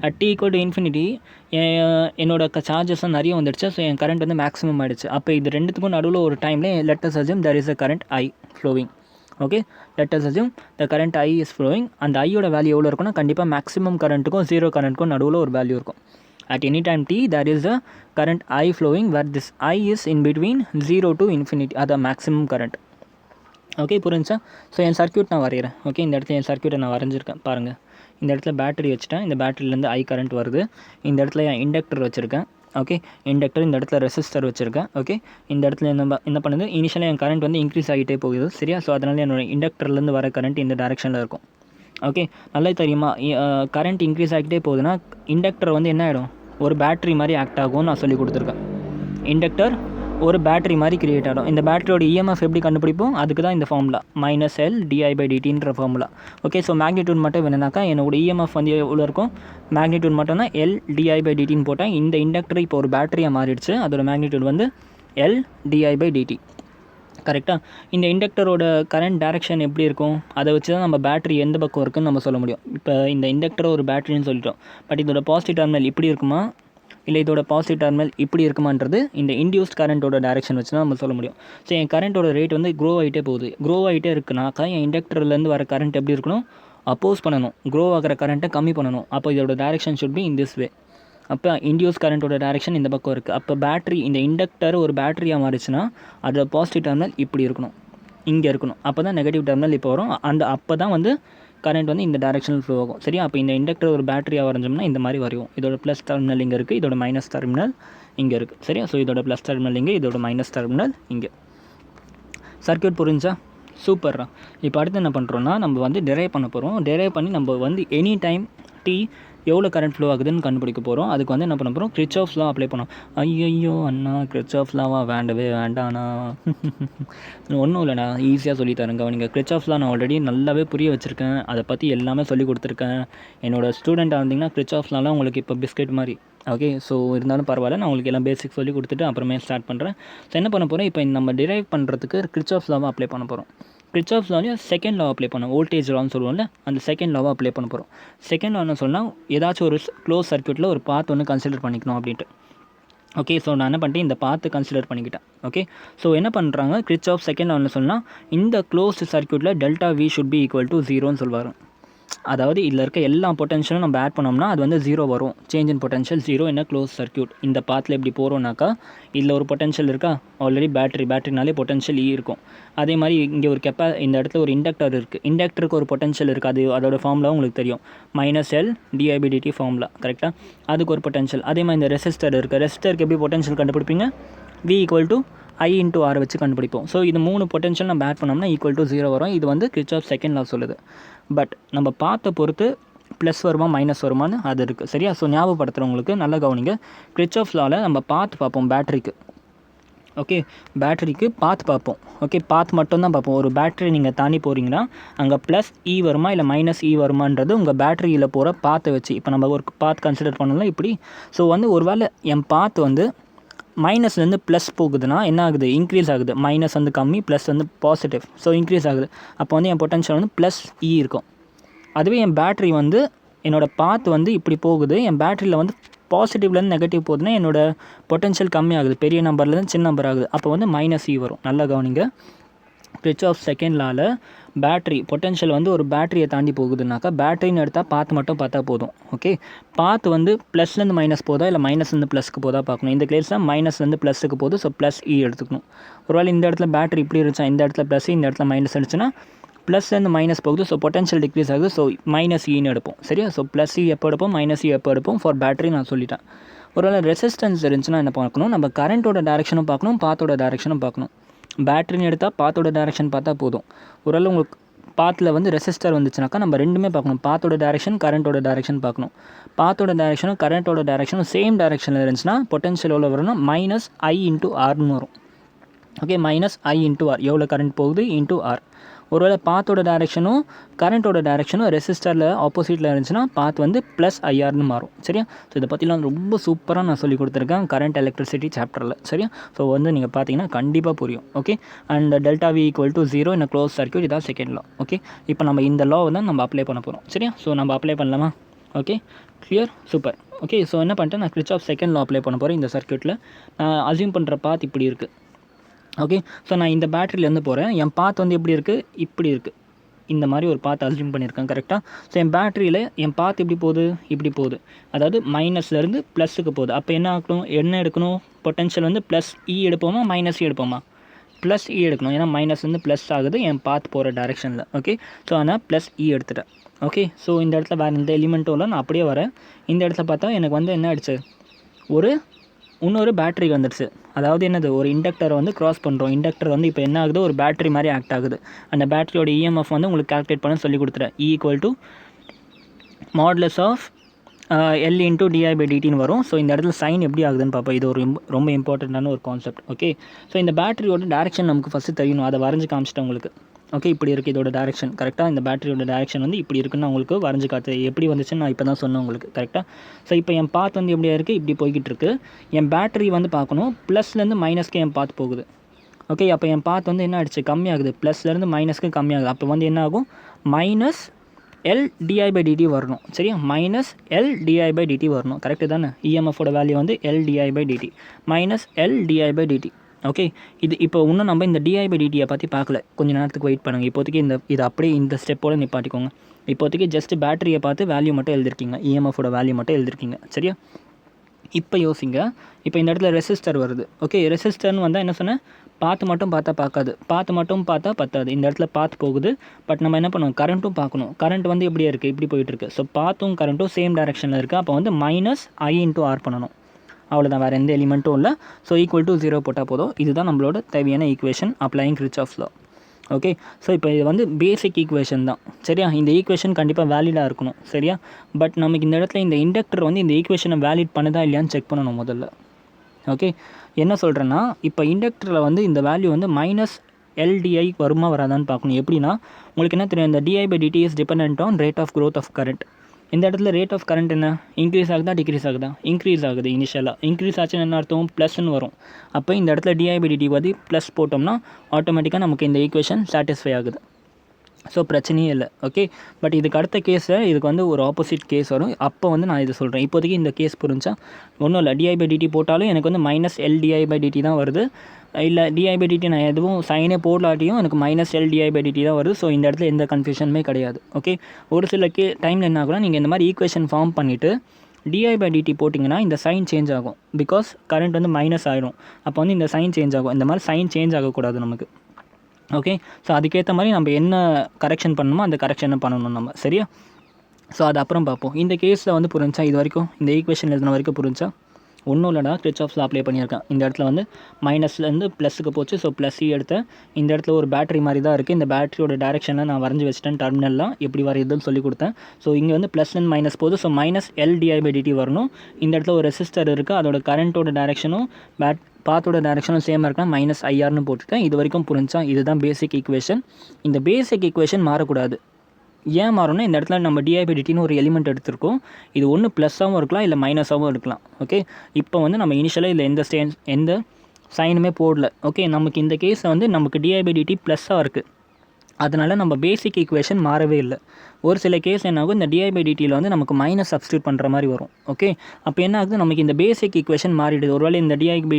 At t equal to infinity என்னோட சார்ஜஸ்லாம் நிறைய வந்துடுச்சு. ஸோ என் கரண்ட் வந்து மேக்ஸிமம் ஆகிடுச்சு. அப்போ இது ரெண்டுத்துக்கும் நடுவில் ஒரு டைமில் let us assume there is a current I flowing. Okay, let us assume the current I is flowing. அந்த ஐயோட வேல்யூ எவ்வளோ இருக்குன்னா கண்டிப்பாக மேக்ஸிமம் கரண்ட்டுக்கும் 0 கரண்ட்டுக்கும் நடுவில் ஒரு வேல்யூ இருக்கும். At any time t there is a current I flowing where this I is in between 0 to infinity, அது maximum current. Okay, புரிஞ்சா? ஸோ என் சர்க்யூட் நான் வரைகிறேன். ஓகே, இந்த இடத்துல என் சர்க்யூட்டை நான் வரைஞ்சிருக்கேன் பாருங்கள். இந்த இடத்துல பேட்டரி வச்சுட்டேன், இந்த பேட்டரியிலேருந்து I கரண்ட் வருது. இந்த இடத்துல என் இண்டக்டர் வச்சுருக்கேன். ஓகே, இண்டக்டர், இந்த இடத்துல ரெசிஸ்டர் வச்சுருக்கேன். ஓகே, இந்த இடத்துல என்ன பண்ணுது, இனிஷியலாக என் கரண்ட் வந்து இன்க்ரீஸ் ஆகிட்டே போகுது. சரியா? ஸோ அதனால் என்னோட இண்டக்டர்லேருந்து வர கரண்ட் இந்த டேரெக்ஷனில் இருக்கும். ஓகே, நல்லா தெரியுமா? கரண்ட் இன்க்ரீஸ் ஆகிட்டே போகுதுன்னா இண்டக்டர் வந்து என்ன ஆகிடும், ஒரு பேட்ரி மாதிரி ஆக்ட் ஆகும்னு நான் சொல்லி கொடுத்துருக்கேன். இண்டக்டர் ஒரு பேட்ரி மாதிரி கிரியேட் ஆகும். இந்த பேட்டரியோட இஎம்எஃப் எப்படி கண்டுபிடிப்போம்? அதுக்கு தான் இந்த ஃபார்முலா -L di/dtன்ற ஃபார்முலா. ஓகே, ஸோ மேக்னிடியூட் மட்டும் வேணுனாக்கா என்னோட இஎம்எஃப் வந்து எவ்வளோ இருக்கும், மேக்னிடியூட் மட்டும்னா L di/dtன்னு போட்டால் இந்த இண்டக்டர் இப்போ ஒரு பேட்டரியாக மாறிடுச்சு. அதோட மேக்னிடியூட் வந்து L di/dt. கரெக்டாக? இந்த இண்டக்டரோட கரண்ட் டைரக்ஷன் எப்படி இருக்கும், அதை வச்சு தான் நம்ம பேட்டரி எந்த பக்கம் இருக்குதுன்னு நம்ம சொல்ல முடியும். இப்போ இந்த இண்டக்டரை ஒரு பேட்டரின்னு சொல்லிட்டோம். பட் இதோட பாசிட்டிவ் டெர்மினல் இப்படி இருக்குமா, இல்லை இதோட பாசிட்டிவ் டெர்மினல் இப்படி இருக்குமான்றது இந்த இன்டியூஸ்ட் கரண்ட்டோட டைரக்ஷன் வச்சு தான் நம்ம சொல்ல முடியும். ஸோ என் கரண்ட்டோட ரேட் வந்து க்ரோ ஆகிட்டே போகுது. க்ரோ ஆகிட்டே இருக்குனாக்கா என் இண்டக்டர்லேருந்து வர கரண்ட் எப்படி இருக்கணும், அப்போஸ் பண்ணணும். க்ரோ ஆகிற கரண்ட்டை கம்மி பண்ணணும். அப்போ இதோட direction should be in this way. அப்போ இன்டியூஸ் கரண்ட்டோட டைரக்ஷன் இந்த பக்கம் இருக்குது. அப்போ பேட்டரி, இந்த இண்டக்டர் ஒரு பேட்டரியாக மாறிச்சுன்னா அதோட பாசிட்டிவ் டெர்மினல் இப்படி இருக்கணும், இங்கே இருக்கணும். அப்போ தான் நெகட்டிவ் டெர்மினல் இப்போ வரும். அப்போ தான் வந்து கரண்ட் வந்து இந்த டைரக்ஷனில் ஃப்ளோ ஆகும். சரியா? அப்போ இந்த இண்டக்டர் ஒரு பேட்டரியாக வரைஞ்சோம்னா இந்த மாதிரி வரையும். இதோட ப்ளஸ் டெர்மினல் இங்கே இருக்குது, இதோட மைனஸ் டெர்மினல் இங்கே இருக்குது. சரியா? ஸோ இதோட ப்ளஸ் டெர்மினல் இங்கே, இதோட மைனஸ் டெர்மினல் இங்கே. சர்க்யூட் புரிஞ்சா? சூப்பர்ரா. இப்போ அடுத்து என்ன பண்ணுறோன்னா, நம்ம வந்து டெரைவ் பண்ண போகிறோம். டெரைவ் பண்ணி நம்ம வந்து எனி டைம் t எவ்வளோ கரண்ட் ஃப்ளோ ஆகுதுன்னு கண்டுபிடிக்க போகிறோம். அதுக்கு வந்து என்ன பண்ண போகிறோம், கிர்ச்சாஃப்ஸ் லா அப்ளை பண்ணோம். ஐயோ அண்ணா, கிர்ச்சாஃப்ஸ் லாவா? வேண்டவே வேண்டாண்ணா. ஒன்றும் இல்லைண்ணா, ஈஸியாக சொல்லித்தரேன் கவனிங்க. கிர்ச்சாஃப்ஸ் லா நான் ஆல்ரெடி நல்லாவே புரிய வச்சுருக்கேன். அதை பற்றி எல்லாமே சொல்லி கொடுத்துருக்கேன். என்னோடய ஸ்டூடெண்ட்டாக இருந்திங்கன்னா கிர்ச்சாஃப்ஸ் லாலாம் உங்களுக்கு இப்போ பிஸ்கெட் மாதிரி. ஓகே, ஸோ இருந்தாலும் பரவாயில்ல, நான் உங்களுக்கு எல்லாம் பேசிக் சொல்லி கொடுத்துட்டு அப்புறமே ஸ்டார்ட் பண்ணுறேன். ஸோ என்ன பண்ண போகிறேன், இப்போ நம்ம டிரைவ் பண்ணுறதுக்கு கிர்ச்சாஃப்ஸ் லாவை அப்ளை பண்ண போகிறோம். கிர்ச்சாஃப்ஸ் லாவையும் செகண்ட் லா அப்ளை பண்ணோம். வோல்டேஜ் லான்னு சொல்லுவோம்ல, அந்த செகண்ட் லாவை அப்ளை பண்ண போகிறோம். செகண்ட் லா என்ன சொன்னால், ஏதாச்சும் ஒரு க்ளோஸ் சர்க்யூட்டில் ஒரு பாத் ஒன்று கன்சிடர் பண்ணிக்கணும் அப்படின்ட்டு. ஓகே, ஸோ நான் என்ன பண்ணிட்டேன், இந்த பாத்து கன்சிடர் பண்ணிக்கிட்டேன். ஓகே, ஸோ என்ன பண்ணுறாங்க, கிர்ச்சாஃப் செகண்ட் லான்னு சொன்னால் இந்த க்ளோஸ்டு சர்க்யூட்டில் delta V should be equal to 0ன்னு சொல்லுவார். அதாவது இதில் இருக்க எல்லா பொட்டன்ஷியலும் நம்ம ஆட் பண்ணோம்னா அது வந்து 0 வரும். சேஞ்ச் இன் பொட்டன்ஷியல் 0 என்ன க்ளோஸ் சர்க்யூட். இந்த பாத்தில் எப்படி போகிறோம்னாக்கா, இதில் ஒரு பொட்டன்ஷியல் இருக்கா, ஆல்ரெடி பேட்டரினாலே பொட்டன்ஷியல் E இருக்கும். அதே மாதிரி இங்கே ஒரு இந்த இடத்துல ஒரு இண்டக்டர் இருக்குது. இண்டக்டருக்கு ஒரு பொட்டன்ஷியல் இருக்குது. அதோட ஃபார்முலா உங்களுக்கு தெரியும், -L di/dt ஃபார்முலா. கரெக்டாக? அதுக்கு ஒரு பொட்டன்ஷியல். அதே மாதிரி இந்த ரெசிஸ்டர் இருக்குது. ரெசிஸ்டருக்கு எப்படி பொட்டன்ஷியல் கண்டுபிடிப்பீங்க, V = I × R வச்சு கண்டுபிடிப்போம். ஸோ இது 3 பொட்டன்ஷியல் நம்ம ஆட் பண்ணோம்னா =0 வரும். இது வந்து கிர்ச்சாஃப் செகண்ட் லா சொல்லுது. பட் நம்ம பார்த்த பொறுத்து ப்ளஸ் வருமா மைனஸ் வருமானு அது இருக்குது. சரியா? ஸோ ஞாபகப்படுத்துகிறவங்களுக்கு நல்லா கவனிங்க. கிர்ச்சாஃப் லாவில் நம்ம பார்ப்போம் பேட்டரிக்கு. ஓகே, பேட்டரிக்கு பார்ப்போம். ஓகே, மட்டும்தான் பார்ப்போம். ஒரு பேட்டரி நீங்கள் தாண்டி போகிறீங்கன்னா அங்கே +E வருமா இல்லை -E வருமானது உங்கள் பேட்டரியில் போகிற பாத்தை வச்சு. இப்போ நம்ம ஒரு பாத் கன்சிடர் பண்ணலாம் இப்படி. ஸோ வந்து ஒரு வேளை என் பாத் வந்து மைனஸ்லேருந்து ப்ளஸ் போகுதுன்னா என்ன ஆகுது, இன்க்ரீஸ் ஆகுது. மைனஸ் வந்து கம்மி, ப்ளஸ் வந்து பாசிட்டிவ். ஸோ இன்க்ரீஸ் ஆகுது. அப்போ வந்து என் பொட்டன்ஷியல் வந்து +E இருக்கும். அதுவே என் பேட்டரி வந்து என்னோடய பாத் வந்து இப்படி போகுது, என் பேட்டரியில் வந்து பாசிட்டிவ்லேருந்து நெகட்டிவ் போகுதுன்னா என்னோடய பொட்டன்ஷியல் கம்மி ஆகுது. பெரிய நம்பர்லேருந்து சின்ன நம்பர் ஆகுது. அப்போ வந்து -E வரும். நல்லா கவனிங்க. கிர்ச்சாஃப் செகண்ட் லாவில் பேட்டரி பொட்டன்ஷியல் வந்து ஒரு பேட்டரியை தாண்டி போகுதுனாக்கா, பேட்டரின்னு எடுத்தால் பாத்து மட்டும் பார்த்தா போதும். ஓகே, பாத்து வந்து ப்ளஸ்லேருந்து மைனஸ் போதா இல்லை மைனஸ்லேருந்து ப்ளஸ்க்கு போதா பார்க்கணும். இந்த கேஸில் மைனஸ்லேருந்து ப்ளஸுக்கு போகுது. ஸோ +E எடுத்துக்கணும். ஒருவேளை இந்த இடத்துல பேட்டரி இப்படி இருந்துச்சா, இந்த இடத்துல ப்ளஸ், இந்த இடத்துல மைனஸ் இருந்துச்சுன்னா ப்ளஸ்லேருந்து மைனஸ் போகுது. ஸோ பொட்டன்ஷியல் டிக்ரீஸ் ஆகுது. ஸோ -Eன்னு எடுப்போம். சரியா? ஸோ +E எப்போ எடுப்போம், -E எப்போ எடுப்போம் ஃபார் பேட்டரி நான் சொல்லிட்டேன். ஒருவேளை ரெசிஸ்டன்ஸ் இருந்துச்சுன்னா என்ன பார்க்கணும், நம்ம கரண்ட்டோட டேரக்ஷனும் பார்க்கணும், பாத்தோட டேரக்ஷனும் பார்க்கணும். பேட்டரின்னு எடுத்தால் பாத்தோட டேரக்ஷன் பார்த்தா போதும். ஒருவேளை உங்களுக்கு பாத்தில் வந்து ரெசிஸ்டர் வந்துச்சுனாக்கா நம்ம ரெண்டுமே பார்க்கணும். பாத்தோட டேரக்ஷன், கரண்ட்டோட டேரக்ஷன் பார்க்கணும். பாத்தோட டேரக்ஷனும் கரண்ட்டோட டேரக்ஷனும் சேம் டேரக்ஷனில் இருந்துச்சுன்னா பொட்டன்ஷியல் எவ்வளோ வரும்னா -I × Rன்னு வரும். ஓகே, -I × R எவ்வளோ கரண்ட் போகுது × R. ஒருவேளை பாத்தோட டேரக்ஷனும் கரண்ட்டோட டேரக்ஷனும் ரெசிஸ்டரில் ஆப்போசிட்டில் இருந்துச்சுன்னா பாத் வந்து +IRன்னு மாறும். சரியா? ஸோ இதை பற்றிலாம் ரொம்ப சூப்பராக நான் சொல்லி கொடுத்துருக்கேன் கரண்ட் எலக்ட்ரிசிட்டி சாப்டரில். சரியா? ஸோ வந்து நீங்கள் பார்த்தீங்கன்னா கண்டிப்பாக புரியும். Okay, and delta V = 0 in a closed circuit, இதான் செகண்ட் லா. ஓகே, இப்போ நம்ம இந்த லா தான் நம்ம அப்ளை பண்ண போகிறோம். சரியா? ஸோ நம்ம அப்ளை பண்ணலாமா? Okay, clear, super. Okay, so என்ன பண்ணிட்டேன், நான் கிர்ச்சாஃப் செகண்ட் லா அப்ளை பண்ண போகிறேன். இந்த சர்க்யூட்டில் நான் அசியூம் பண்ணுற பாத் இப்படி இருக்குது. ஓகே, ஸோ நான் இந்த பேட்டரியிலேருந்து போகிறேன். என் பாத் வந்து எப்படி இருக்குது, இப்படி இருக்குது. இந்த மாதிரி ஒரு பாத் அசியூம் பண்ணியிருக்கேன். கரெக்டாக? ஸோ என் பேட்டரியில் என் பாத் எப்படி போகுது, இப்படி போகுது. அதாவது மைனஸ்லேருந்து ப்ளஸுக்கு போகுது. அப்போ என்ன எடுக்கணும், பொட்டன்ஷியல் வந்து +E எடுப்போமா -E எடுப்போமா, +E எடுக்கணும். ஏன்னா மைனஸ்லேருந்து ப்ளஸ் ஆகுது என் பாத் போகிற டேரெக்ஷனில். ஓகே, ஸோ ஆனால் +E எடுத்துட்டேன். ஓகே, ஸோ இந்த இடத்துல வேறு எந்த எலிமெண்ட்டும் இல்லை, நான் அப்படியே வரேன். இந்த இடத்துல பார்த்தா எனக்கு வந்து என்ன ஆயிடுச்சு, இன்னொரு பேட்டரி வந்துடுச்சு. அதாவது என்னது, ஒரு இண்டக்டரை வந்து க்ராஸ் பண்ணுறோம். இண்டக்டர் வந்து இப்போ என்ன ஆகுது, ஒரு பேட்டரி மாதிரி ஆக்ட் ஆகுது. அந்த பேட்டரியோட இஎம்எஃப் வந்து உங்களுக்கு கால்குலேட் பண்ண சொல்லி கொடுத்துறேன். E = mod L into di by டிடின்னு வரும். ஸோ இந்த இடத்துல சைன் எப்படி ஆகுதுன்னு பார்ப்போம். இது ஒரு ரொம்ப இம்பார்ட்டண்ட்டான ஒரு கான்செப்ட். ஓகே, ஸோ இந்த பேட்டரியோட டேரெக்ஷன் நமக்கு ஃபஸ்ட்டு தெரியணும். அதை வரைஞ்சி காமிச்சிட்டேன் உங்களுக்கு. ஓகே, இப்படி இருக்குது இதோட டேரெக்ஷன். கரெக்டாக இந்த பேட்டரியோட டேரெக்ஷன் வந்து இப்படி இருக்குன்னு உங்களுக்கு வரைஞ்சி காத்து எப்படி வந்துச்சுன்னு நான் இப்போ தான் சொன்னேன் உங்களுக்கு. கரெக்டாக. ஸோ இப்போ என் பாத் வந்து எப்படியா இருக்குது, இப்படி போய்கிட்டு இருக்குது. என் பேட்டரி வந்து பார்க்கணும், ப்ளஸ்லேருந்து மைனஸ்க்கு என் பாத் போகுது. ஓகே, அப்போ என் பாத் வந்து என்ன ஆகிடுச்சு, கம்மியாகுது. ப்ளஸ்லேருந்து மைனஸ்க்கு கம்மியாகுது. அப்போ வந்து என்ன ஆகும், minus L DI by DT வரணும். சரியா, minus L DI by DT வரணும். கரெக்டு தானே. இஎம்எஃபோட வேல்யூ வந்து L DI by DT minus L DI by DT. Okay, இது இப்போ இன்னும் நம்ம இந்த டிஐ பை டிடியை பற்றி பார்க்கல. கொஞ்சம் நேரத்துக்கு வெயிட் பண்ணுங்கள். இப்போதைக்கு இது அப்படியே இந்த ஸ்டெப்போடு நிப்பாட்டிக்கோங்க. இப்போதைக்கு ஜஸ்ட் பேட்டரியை பார்த்து வேல்யூ மட்டும் எழுதிருக்கீங்க, இஎம்எஃபோட வேல்யூ மட்டும் எழுதிருக்கீங்க. சரியா, இப்போ யோசிங்க. இப்போ இந்த இடத்துல ரெசிஸ்டர் வருது. ஓகே, ரெசிஸ்டர்னு வந்தால் என்ன சொன்னேன், பார்த்து மட்டும் பார்த்தா பத்தாது. இந்த இடத்துல பார்த்து போகுது. பட் நம்ம என்ன பண்ணணும், கரண்ட்டும் பார்க்கணும். கரண்ட் வந்து எப்படியே இருக்குது, இப்படி போயிட்டுருக்கு. ஸோ பார்த்தும் கரண்ட்டும் சேம் டேரெக்ஷனில் இருக்குது. அப்போ வந்து மைனஸ் ஐ இன்ட்டு ஆர் பண்ணணும். அவ்வளோதான், வேறு எந்த எலிமெண்ட்டும் இல்லை. ஸோ ஈக்குவல் டு 0 போட்டால் போதும். இதுதான் நம்மளோட தேவையான ஈக்குவேஷன் அப்ளையிங் கிர்ச்சாஃப்ஸ் லா. ஓகே, ஸோ இப்போ இது வந்து பேசிக் ஈக்குவேஷன் தான். சரியா, இந்த ஈக்குவேஷன் கண்டிப்பாக வேலிடாக இருக்கணும். சரியா, பட் நமக்கு இந்த இடத்துல இந்த இண்டக்டர் வந்து இந்த ஈக்குவேஷனை வேலிட் பண்ணுதா இல்லையான்னு செக் பண்ணணும் முதல்ல. ஓகே, என்ன சொல்கிறேன்னா, இப்போ இண்டக்டரில் வந்து இந்த வேல்யூ வந்து மைனஸ் எல்டிஐ வருமா வராதான்னு பார்க்கணும். எப்படின்னா, உங்களுக்கு என்ன தெரியும், இந்த DI by DT is depend on rate of growth of current. இந்த இடத்துல ரேட் ஆஃப் கரண்ட் என்ன, இன்க்ரீஸ் ஆகுதா டிக்ரீஸ் ஆகுதா, இன்க்ரீஸ் ஆகுது. இனிஷியலாக இன்க்ரீஸ் ஆச்சுன்னு என்ன அர்த்தம், ப்ளஸ்ன்னு வரும். அப்போ இந்த இடத்துல டிஐ பை டிடி வந்து ப்ளஸ் போட்டோம்னா ஆட்டோமேட்டிக்காக நமக்கு இந்த ஈக்குவேஷன் சாட்டிஸ்ஃபை ஆகுது. ஸோ பிரச்சனையே இல்லை. ஓகே, பட் இதுக்கு அடுத்த கேஸில் இதுக்கு வந்து ஒரு ஆப்போசிட் கேஸ் வரும். அப்போ வந்து நான் இது சொல்கிறேன். இப்போதைக்கு இந்த கேஸ் புரிஞ்சா ஒன்றும் இல்லை. டிஐ பை டிடி போட்டாலும் எனக்கு வந்து மைனஸ் எல்டிஐ பை டிடி தான் வருது. இல்லை டிஐ பை டிடி நான் எதுவும் சைனே போடலாட்டியும் எனக்கு மைனஸ் எல்டிஐ பை டிடி தான் வருது. ஸோ இந்த இடத்துல எந்த கன்ஃபியூஷனுமே கிடையாது. ஓகே, ஒரு சில டைமில் என்ன ஆகும்னா, நீங்கள் இந்த மாதிரி ஈக்குவேஷன் ஃபார்ம் பண்ணிவிட்டு டிஐ பை டிடி போட்டிங்கன்னா இந்த சைன் சேஞ்ச் ஆகும். பிகாஸ் கரண்ட் வந்து மைனஸ் ஆகிடும். அப்போ வந்து இந்த சைன் சேஞ்ச் ஆகும். இந்த மாதிரி சைன் சேஞ்ச் ஆகக்கூடாது நமக்கு. ஓகே, ஸோ அதுக்கேற்ற மாதிரி நம்ம என்ன கரெக்ஷன் பண்ணணுமோ அந்த கரெக்ஷனை பண்ணணும் நம்ம. சரியா, ஸோ அது அப்புறம் பார்ப்போம். இந்த கேஸில் வந்து புரிஞ்சா, இது வரைக்கும் இந்த ஈக்குவேஷன் எழுதின வரைக்கும் புரிஞ்சா, ஒன்றும் இல்லைடா, கிர்ச்சாஃப்ஸ் லா அப்ளை பண்ணியிருக்கேன். இந்த இடத்துல வந்து மைனஸ்லேருந்து ப்ளஸுக்கு போச்சு. ஸோ ப்ளஸ் எடுத்தேன். இந்த இடத்துல ஒரு பேட்டரி மாதிரி தான் இருக்குது. இந்த பேட்டரியோட டேரெக்ஷனை நான் வரைஞ்சி வச்சுட்டேன். டெர்மினல்லாம் எப்படி வரையுதுன்னு சொல்லி கொடுத்தேன். ஸோ இங்கே வந்து ப்ளஸ்லேருந்து மைனஸ் போகுது. So minus L DI by DT வரணும். இந்த இடத்துல ஒரு ரெசிஸ்டர் இருக்குது. அதோட கரண்ட்டோட டேரெக்ஷனும் பாத்தோட டேரெக்ஷனும் சேமாக இருக்கா, மைனஸ் ஐஆர்னு போட்டுட்டேன். இது வரைக்கும் புரிஞ்சா, இதுதான் பேசிக் ஈக்குவேஷன். இந்த பேசிக் ஈக்குவேஷன் மாறக்கூடாது. ஏன் மாறணும்னா, இந்த இடத்துல நம்ம டிஐ பை டிடின்னு ஒரு எலிமெண்ட் எடுத்திருக்கோம். இது ஒன்று ப்ளஸ்ஸாகவும் இருக்கலாம், இல்லை மைனஸாகவும் இருக்கலாம். ஓகே, இப்போ வந்து நம்ம இனிஷியலாக இல்லை எந்த சைனுமே போடல. ஓகே, நமக்கு இந்த கேஸில் வந்து நமக்கு டிஐ பை டிடி ப்ளஸ்ஸாக இருக்குது. அதனால் நம்ம பேசிக் ஈக்குவேஷன் மாறவே இல்லை. ஒரு சில கேஸ் என்ன ஆகும், இந்த டிஐ பை டிடியில் வந்து நமக்கு மைனஸ் சப்ஸ்டியூட் பண்ணுற மாதிரி வரும். ஓகே, அப்போ என்ன ஆகுது, நமக்கு இந்த பேசிக் ஈக்குவேஷன் மாறிடுது. ஒருவேளை இந்த டிஐ பை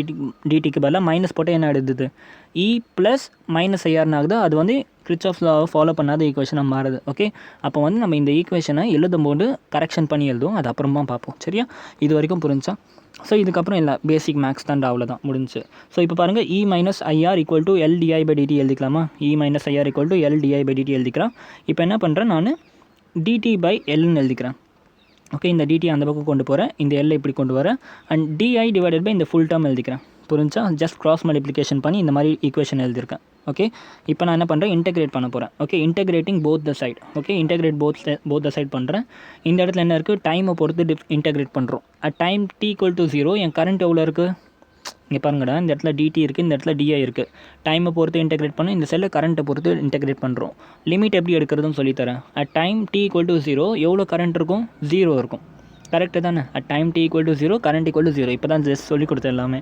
டிடிக்கு பதிலாக மைனஸ் போட்டால் என்ன ஆகிடுது, இ ப்ளஸ் மைனஸ் ஐஆர்னு ஆகுது. அது வந்து கிர்ச்சாஃப்ஸ் லாவை ஃபாலோ பண்ணாத ஈக்குவேஷனாக மாறுது. ஓகே, அப்போ வந்து நம்ம இந்த ஈக்குவேஷனை எழுதும்போது கரெக்ஷன் பண்ணி எழுதுவோம். அது அப்புறமா பார்ப்போம். சரியா, இது வரைக்கும் புரிஞ்சா. ஸோ இதுக்கப்புறம் இல்லை, பேசிக் மேக்ஸ் தான், அவ்வளோதான், முடிஞ்சு. ஸோ இப்போ பாருங்கள், E minus IR equal to L di by dt எழுதிக்கலாமா. E minus IR equal to L di by dt எழுதிக்கிறேன். இப்போ என்ன பண்ணுறேன், நான் டிடி பை எல்னு எழுதிக்கிறேன். ஓகே, இந்த டிடி அந்த பக்கம் கொண்டு போகிறேன், இந்த எல்லை இப்படி கொண்டு வரேன். அண்ட் டிஐ டிவைடட் பை இந்த ஃபுல் டேர்ம் எழுதிக்கிறேன். புரிஞ்சா, ஜஸ்ட் கிராஸ் மல்டிப்ளிகேஷன் பண்ணி இந்த மாதிரி ஈக்குவேஷன் எழுதியிருக்கேன். ஓகே, இப்போ நான் என்ன பண்ணுறேன், இன்டெகிரேட் பண்ண போகிறேன். Okay, integrating both the side. Okay, integrate both the side பண்ணுறேன். இந்த இடத்துல என்ன இருக்குது, டைமை பொறுத்து இன்டெகிரேட் பண்ணுறோம். அட் டைம் t = 0 என் கரண்ட் எவ்வளோ இருக்குது, இங்கே பாருங்கடா, இந்த இடத்துல டிடி இருக்குது, இந்த இடத்துல டிஐ இருக்குது. டைமை பொறுத்து இன்டெகிரேட் பண்ண, இந்த செல்லை கரண்ட்டை பொறுத்து இன்டெகிரேட் பண்ணுறோம். லிமிட் எப்படி எடுக்கிறதுன்னு சொல்லித்தரேன். அட் டைம் t = 0 எவ்வளோ கரண்ட் இருக்கும், 0 இருக்கும். கரெக்டு தானே. At time t = 0 current = 0. இப்போ தான் ஜஸ்ட் சொல்லி கொடுத்தேன் எல்லாமே.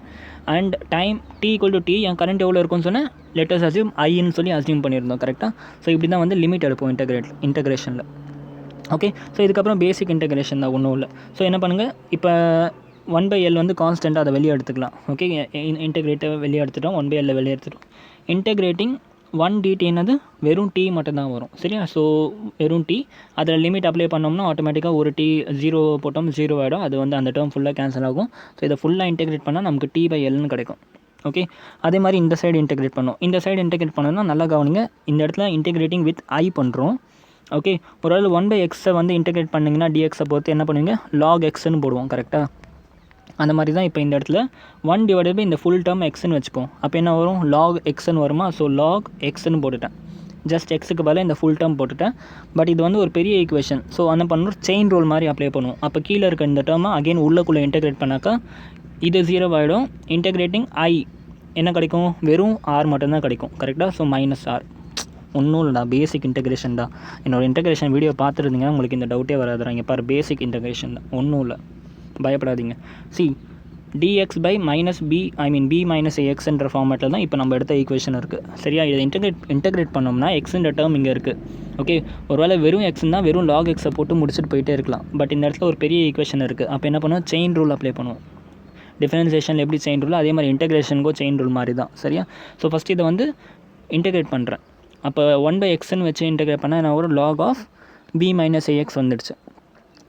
And time t = t N current எவ்வளோ இருக்கும்னு சொன்னேன், லெட்டர்ஸ் அசியூம் ஐன்னு சொல்லி அசியூம் பண்ணியிருந்தோம். கரெக்டாக. ஸோ இப்படி தான் வந்து லிமிட் எடுப்போம் இன்டெகிரேஷனில். ஓகே, ஸோ இதுக்கப்புறம் பேசிக் இன்டெகிரேஷன் தான், ஒன்றும் இல்லை. ஸோ என்ன பண்ணுங்கள், இப்போ 1/L வந்து கான்ஸ்டண்ட்டாக அதை வெளியே எடுத்துக்கலாம். ஓகே, இன்டெகிரேட்டை வெளியே எடுத்துட்டோம், 1/L வெளியே எடுத்துட்டோம். இன்டெகிரேட்டிங் 1 dt என்னது, வெறும் t மட்டும் தான் வரும். சரியா, ஸோ வெறும் t, அதில் லிமிட் அப்ளை பண்ணோம்னா ஆட்டோமேட்டிக்காக ஒரு t 0 போட்டோம் 0 ஆகிடும். அது வந்து அந்த டேர்ம் ஃபுல்லாக கேன்சல் ஆகும். ஸோ இதை ஃபுல்லாக இன்டெகிரேட் பண்ணால் நமக்கு t/Lன்னு கிடைக்கும். ஓகே, அதே மாதிரி இந்த சைடு இன்டெகிரேட் பண்ணோம். இந்த சைடு இன்டெகிரேட் பண்ணோம்னா நல்லா கவனிங்க, இந்த இடத்துல இன்டெகிரேட்டிங் வித் i பண்ணுறோம். ஓகே, ஒரு வேளை 1/xஐ வந்து இன்டெகிரேட் பண்ணிங்கன்னா dxஐ பொறுத்து என்ன பண்ணுவீங்க, log xன்னு போடுவோம். கரெக்டாக. அந்த மாதிரி தான் இப்போ இந்த இடத்துல 1 டிவைடட் பை இந்த ஃபுல் டேர்ம் எக்ஸ்ன்னு வச்சுப்போம். அப்போ என்ன வரும், log xன்னு வருமா. ஸோ log xன்னு போட்டுட்டேன். ஜஸ்ட் எக்ஸுக்கு பதிலாக இந்த ஃபுல் டேர்ம் போட்டுட்டேன். பட் இது வந்து ஒரு பெரிய ஈக்குவேஷன். ஸோ என்ன பண்ணணும், செயின் ரூல் மாதிரி அப்ளை பண்ணுவோம். அப்போ கீழே இருக்க இந்த டேர்மை அகெயின் உள்ளக்குள்ளே இன்டெகிரேட் பண்ணாக்கா இது 0 ஆகிடும். இன்டெகிரேட்டிங் ஐ என்ன கிடைக்கும், வெறும் ஆர் மட்டும்தான் கிடைக்கும். கரெக்டாக? So minus R. ஒன்றும் இல்லைடா, பேசிக் இன்டெகிரேஷன் தான். என்னோடய இன்டெகிரேஷன் வீடியோ பார்த்துருந்தீங்கன்னா உங்களுக்கு இந்த டவுட்டே வராதுடா. இங்கே பாரு, பேசிக் இன்டெகிரேஷன் தான், ஒன்றும் இல்லை, பயப்படாதீங்க. C dx by minus b b minus axன்ற ஃபார்மேட்டில் தான் இப்போ நம்ம எடுத்த ஈக்குவேஷன் இருக்குது. சரியா? இதை இன்டெகிரேட் பண்ணோம்னா எக்ஸுன்ற டேர்ம் இங்கே இருக்குது. ஓகே, ஒருவேளை வெறும் எக்ஸ்ன்னு தான் வெறும் லாக் எக்ஸை போட்டு முடிச்சுட்டு போயிட்டே இருக்கலாம். பட் இந்த இடத்துல ஒரு பெரிய ஈக்குவேஷன் இருக்குது. அப்போ என்ன பண்ணுவோம், செயின் ரூல் அப்ளை பண்ணுவோம். டிஃபரன்சியேஷனில் எப்படி செயின் ரூல், அதே மாதிரி இன்டெகிரேஷனுக்கும் செயின் ரூல் மாதிரி தான். சரியா? ஸோ ஃபஸ்ட்டு இதை வந்து இன்டெகிரேட் பண்ணுறேன். அப்போ 1/xன்னு வச்சு இன்டெகிரேட் பண்ணால் என்ன ஒரு log of b minus ax வந்துடுச்சு.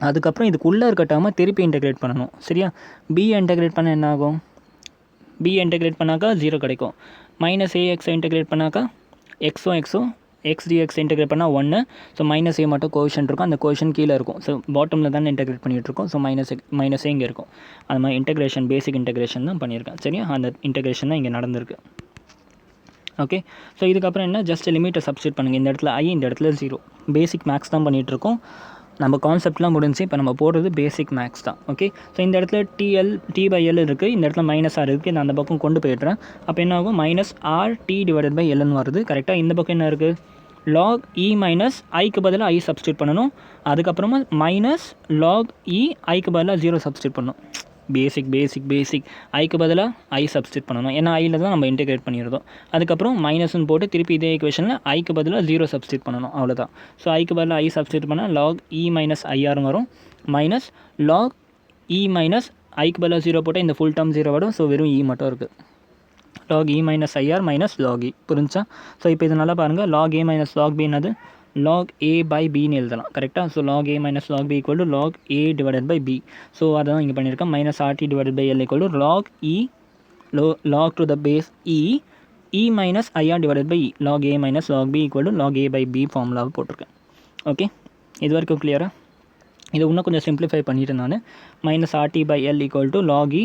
அதுக்கப்புறம் இதுக்குள்ளே இருக்க டேர்மை திருப்பி இன்டெகிரேட் பண்ணணும். சரியா? b இன்டெகிரேட் பண்ண என்ன ஆகும், b இன்டெகிரேட் பண்ணாக்கா 0 கிடைக்கும். மைனஸ் ax இன்டெகிரேட் பண்ணாக்கா எக்ஸும் x dx இன்டெகிரேட் பண்ணால் 1. ஸோ மைனஸ் a மட்டும் கோஷன் இருக்கும், அந்த கோஷன் கீழே இருக்கும். ஸோ பாட்டமில் தானே இன்டெகிரேட் பண்ணிகிட்ருக்கோம். ஸோ மைனஸ் இங்கே இருக்கும். அது மாதிரி இன்டெகிரேஷன், பேசிக் இன்டெகிரேஷன் தான் பண்ணியிருக்கேன். சரியா? அந்த இன்டெகிரேஷன் தான் இங்கே நடந்திருக்கு. ஓகே, ஸோ இதுக்கப்புறம் என்ன, ஜஸ்ட் லிமிட்டை சப்ஸ்டியூட் பண்ணுங்கள். இந்த இடத்துல i, இந்த இடத்துல 0. பேசிக் மேக்ஸ் தான் பண்ணிகிட்ருக்கோம். நம்ம கான்செப்ட்லாம் முடிஞ்சு இப்போ நம்ம போடுறது பேசிக் மேக்ஸ் தான். ஓகே, ஸோ இந்த இடத்துல t/l இருக்குது, இந்த இடத்துல மைனஸ் ஆர் இருக்குது. நான் அந்த பக்கம் கொண்டு போய்ட்றேன். அப்போ என்ன ஆகும், minus R T divided by எல்னு வருது. கரெக்டாக? இந்த பக்கம் என்ன இருக்குது, லாக் இ மைனஸ் ஐக்கு பதிலாக ஐ சப்ஸ்டியூட் பண்ணணும். அதுக்கப்புறமா மைனஸ் லாக் இ ஐக்கு பதிலாக 0 சப்ஸ்டியூட் பண்ணணும். பேசிக் ஐக்கு பதிலாக ஐ சப்ஸ்டியூட் பண்ணணும். ஏன்னா ஐயில் தான் நம்ம இன்டெகிரேட் பண்ணியிருந்தோம். அதுக்கப்புறம் மைனஸ்ன்னு போட்டு திருப்பி இதே ஈக்குவேஷனில் ஐக்கு பதிலாக 0 சப்ஸ்டியூட் பண்ணணும். அவ்வளோதான். ஸோ ஐக்கு பதிலாக ஐ சப்ஸ்டியூட் பண்ணால் லாக் இ மைனஸ் ஐஆர் வரும். மைனஸ் லாக் இ மைனஸ் ஐக்கு பதிலாக 0 போட்டால் இந்த ஃபுல் டேர்ம் 0 வரும். ஸோ வெறும் இ மட்டும் இருக்குது. log e minus ir minus log e. புரிஞ்சா? ஸோ இப்போ இது நல்லா பாருங்கள். log a minus log b என்னது, log a by bன்னு எழுதலாம். கரெக்டாக? So log a minus log b equal to log a divided by b. So அதான் இங்கே பண்ணியிருக்கேன். Minus rt divided by l equal to log e log to the base e minus ir divided by e. log a minus log b equal to log a by b ஃபார்முலாவை போட்டிருக்கேன். Okay, இது வரைக்கும் கிளியரா? இதை இன்னும் கொஞ்சம் simplify பண்ணிவிட்டு நான் minus rt by l equal to log e.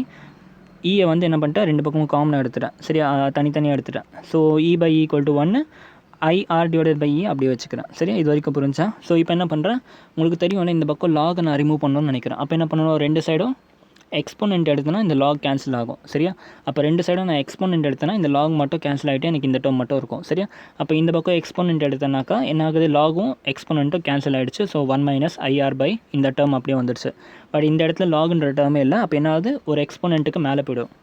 ஈயை வந்து என்ன பண்ணிட்டேன், ரெண்டு பக்கமும் காமனாக எடுத்துட்டேன். சரியா? தனித்தனியாக எடுத்துட்டேன். So E by equal to 1 IR divided by E அப்படியே வச்சுக்கிறேன். சரியா? இது வரைக்கும் புரிஞ்சா? ஸோ இப்போ என்ன பண்ணுறேன், உங்களுக்கு தெரியும் இந்த பக்கம் லாக் நான் ரிமூவ் பண்ணணும்னு நினைக்கிறேன். அப்போ என்ன பண்ணணும், ரெண்டு சைடும் எக்ஸ்போனெண்ட் எடுத்தனா இந்த லாக் கேன்சல் ஆகும். சரியா? அப்போ ரெண்டு சைடும் நான் எக்ஸ்போனெண்ட் எடுத்தேன்னா இந்த லாக் மட்டும் கேன்சல் ஆகிட்டு எனக்கு இந்த டேர்ம் மட்டும் இருக்கும். சரியா? அப்போ இந்த பக்கம் எக்ஸ்போனெண்ட் எடுத்தனாக்கா என்ன ஆகுது, லாகும் எக்ஸ்போனெண்ட்டும் கேன்சல் ஆகிடுச்சு. ஸோ 1 மைனஸ் ஐஆர் பை இந்த டேர்ம் அப்படியே வந்துடுச்சு. பட் இந்த இடத்துல லாகுன்ற டேர்மே இல்லை. அப்போ என்ன ஆகுது, ஒரு எக்ஸ்போனெண்ட்டுக்கு மேலே போய்டும்.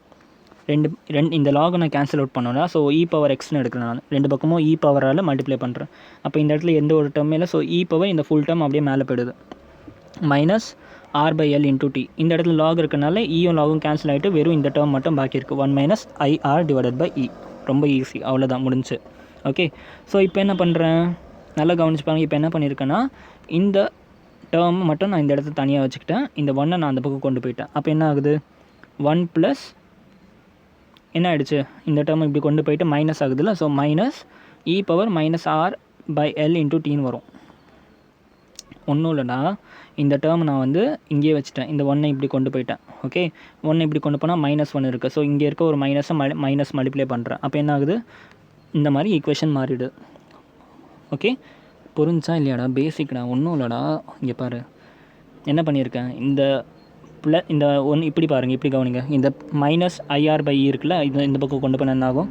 ரெண்டு இந்த லாகை நான் கேன்சல் அவுட் பண்ணோன்னா, ஸோ இ பவர் எக்ஸ்னு எடுக்கிறேன். நான் ரெண்டு பக்கமும் இ பவரால் மல்டிப்ளை பண்ணுறேன். அப்போ இந்த இடத்துல எந்த ஒரு டேர்மே இல்லை. ஸோ இ பவர் இந்த ஃபுல் டேர்ம் அப்படியே மேலே போய்டுது. Minus R by L into T. இந்த இடத்துல லாக் இருக்கனால ஈயும் லாகும் கேன்சல் ஆகிட்டு வெறும் இந்த டேர்ம் மட்டும் பாக்கி இருக்குது. 1 மைனஸ் ஐஆர் டிவைடட் பை இ. ரொம்ப ஈஸி, அவ்வளோதான், முடிஞ்சு. ஓகே, ஸோ இப்போ என்ன பண்ணுறேன், நல்லா கவனிச்சு பாருங்கள். இப்போ என்ன பண்ணியிருக்கேன்னா, இந்த டேர்ம் மட்டும் நான் இந்த இடத்துல தனியாக வச்சுக்கிட்டேன். இந்த 1 நான் அந்த பக்கம் கொண்டு போயிட்டேன். அப்போ என்ன ஆகுது, 1 ப்ளஸ் என்ன ஆகிடுச்சு, இந்த டேர்ம் இப்படி கொண்டு போயிட்டு மைனஸ் ஆகுதுல்ல. So minus E power minus R by L into டீன்னு வரும். ஒன்றும் இல்லைனா இந்த டேர்ம் நான் வந்து இங்கேயே வச்சுட்டேன். இந்த 1 இப்படி கொண்டு போயிட்டேன். ஓகே, 1 இப்படி கொண்டு போனால் -1 இருக்குது. ஸோ இங்கே இருக்க ஒரு மைனஸை மைனஸ் மல்டிப்ளை பண்ணுறேன். அப்போ என்ன ஆகுது, இந்த மாதிரி ஈக்குவேஷன் மாறிடுது. ஓகே, புரிஞ்சா இல்லையாடா, பேசிக்டா, ஒன்றும் இல்லைடா. இங்கே பாரு என்ன பண்ணியிருக்கேன், இந்த ஒன்று இப்படி பாருங்கள், இப்படி கவனிங்க. இந்த மைனஸ் ஐஆர் பை இ இருக்குல்ல, இந்த பக்கம் கொண்டு போனால் என்ன ஆகும்,